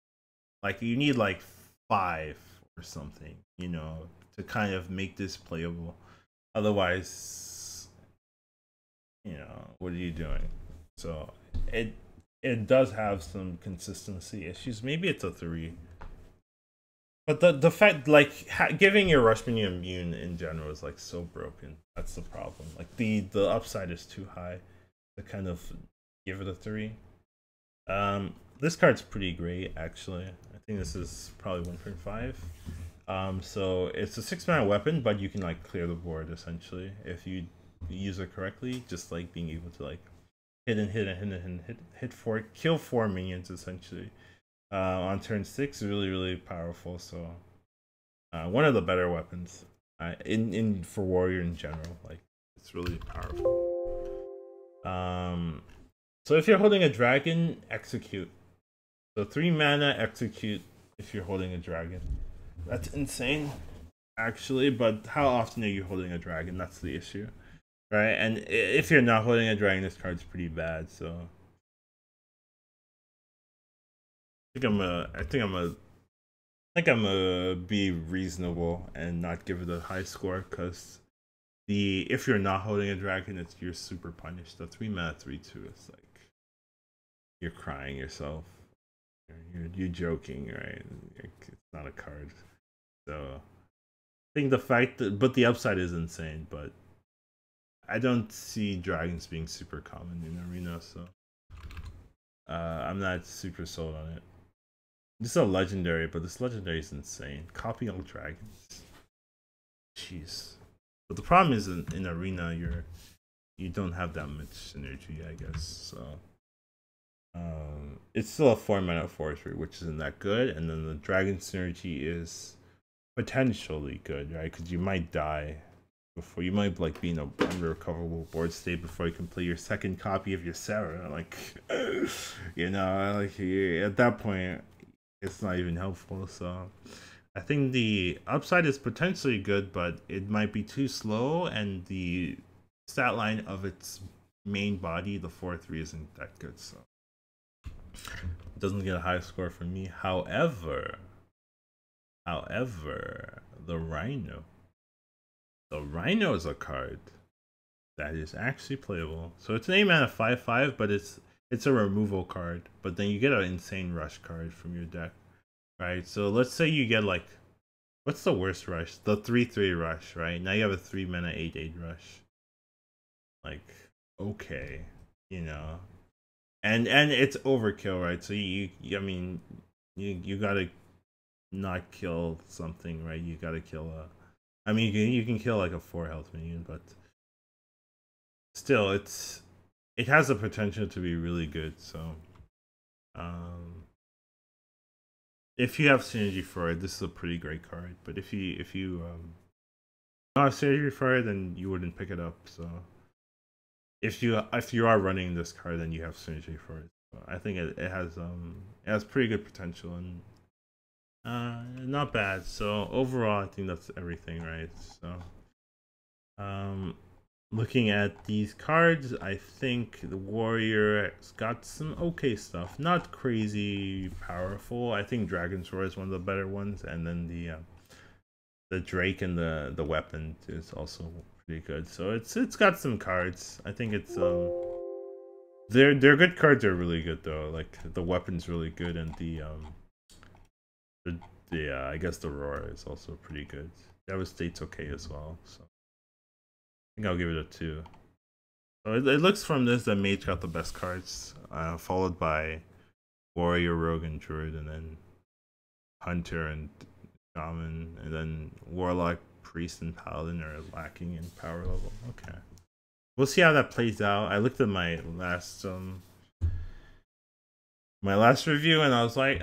Like you need like 5 or something, you know, to kind of make this playable. Otherwise, you know, what are you doing? So it does have some consistency issues. Maybe it's a 3, but the fact like giving your rush minion immune in general is like so broken. That's the problem. Like the upside is too high to kind of Give it a 3. This card's pretty great, actually. I think this is probably 1.5. So it's a 6-mana weapon, but you can like clear the board essentially if you use it correctly. Just like being able to like hit 4, kill 4 minions essentially on turn 6 is really powerful. So one of the better weapons in for warrior in general. Like it's really powerful. So if you're holding a dragon, execute. So 3 mana, execute if you're holding a dragon. That's insane, actually, but how often are you holding a dragon? That's the issue, right? And if you're not holding a dragon, this card's pretty bad, so... I think I'm gonna be reasonable and not give it a high score, because if you're not holding a dragon, you're super punished. The 3 mana 3/2 is like you're crying yourself. You're joking, right? It's not a card. So I think the fact that, but the upside is insane. But I don't see dragons being super common in Arena, so I'm not super sold on it. This is a legendary, but this legendary is insane. Copy all dragons. Jeez. But the problem is in Arena, you don't have that much synergy, I guess. So it's still a 4-mana forestry, which isn't that good. And then the dragon synergy is potentially good, right? Because you might die before, you might like be in a unrecoverable board state before you complete your second copy of your Sarah. Like, you know, like at that point, it's not even helpful. So I think the upside is potentially good, but it might be too slow, and the stat line of its main body, the 4/3, isn't that good. So it doesn't get a high score from me. However, the Rhino is a card that is actually playable. So it's an 8-mana 5/5, but it's a removal card. But then you get an insane rush card from your deck, right? So let's say you get like, what's the worst rush? The 3/3 rush, right? Now you have a 3-mana 8/8 rush. Like, okay, you know. And it's overkill, right? So I mean, you gotta not kill something, right? You gotta kill I mean, you can kill like a 4 health minion, but still, it has the potential to be really good. So, if you have synergy for it, this is a pretty great card. But if you don't have synergy for it, then you wouldn't pick it up. So, if you are running this card, then you have synergy for it. So I think it has pretty good potential, and not bad. So overall, I think that's everything, right? So looking at these cards, I think the Warrior's got some okay stuff, not crazy powerful. I think Dragon's Roar is one of the better ones, and then the Drake and the weapon is also pretty good. So it's got some cards. I think it's their good cards are really good though. Like the weapon's really good, and the I guess the Roar is also pretty good. Devastate's okay as well. So I think I'll give it a 2. So it looks from this that Mage got the best cards, followed by Warrior, Rogue, and Druid, and then Hunter and Shaman, and then Warlock, Priest, and Paladin are lacking in power level. Okay, we'll see how that plays out. I looked at my last review, and I was like,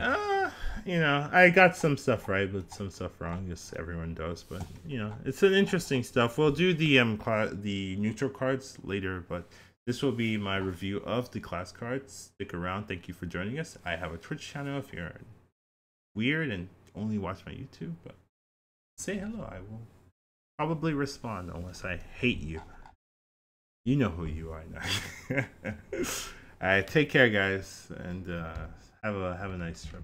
you know, I got some stuff right, but some stuff wrong, as everyone does. But you know, it's an interesting stuff. We'll do the neutral cards later, but this will be my review of the class cards. Stick around. Thank you for joining us. I have a Twitch channel if you're weird and only watch my YouTube, but say hello. I will probably respond unless I hate you. You know who you are now. All right, take care, guys, and have a nice trip.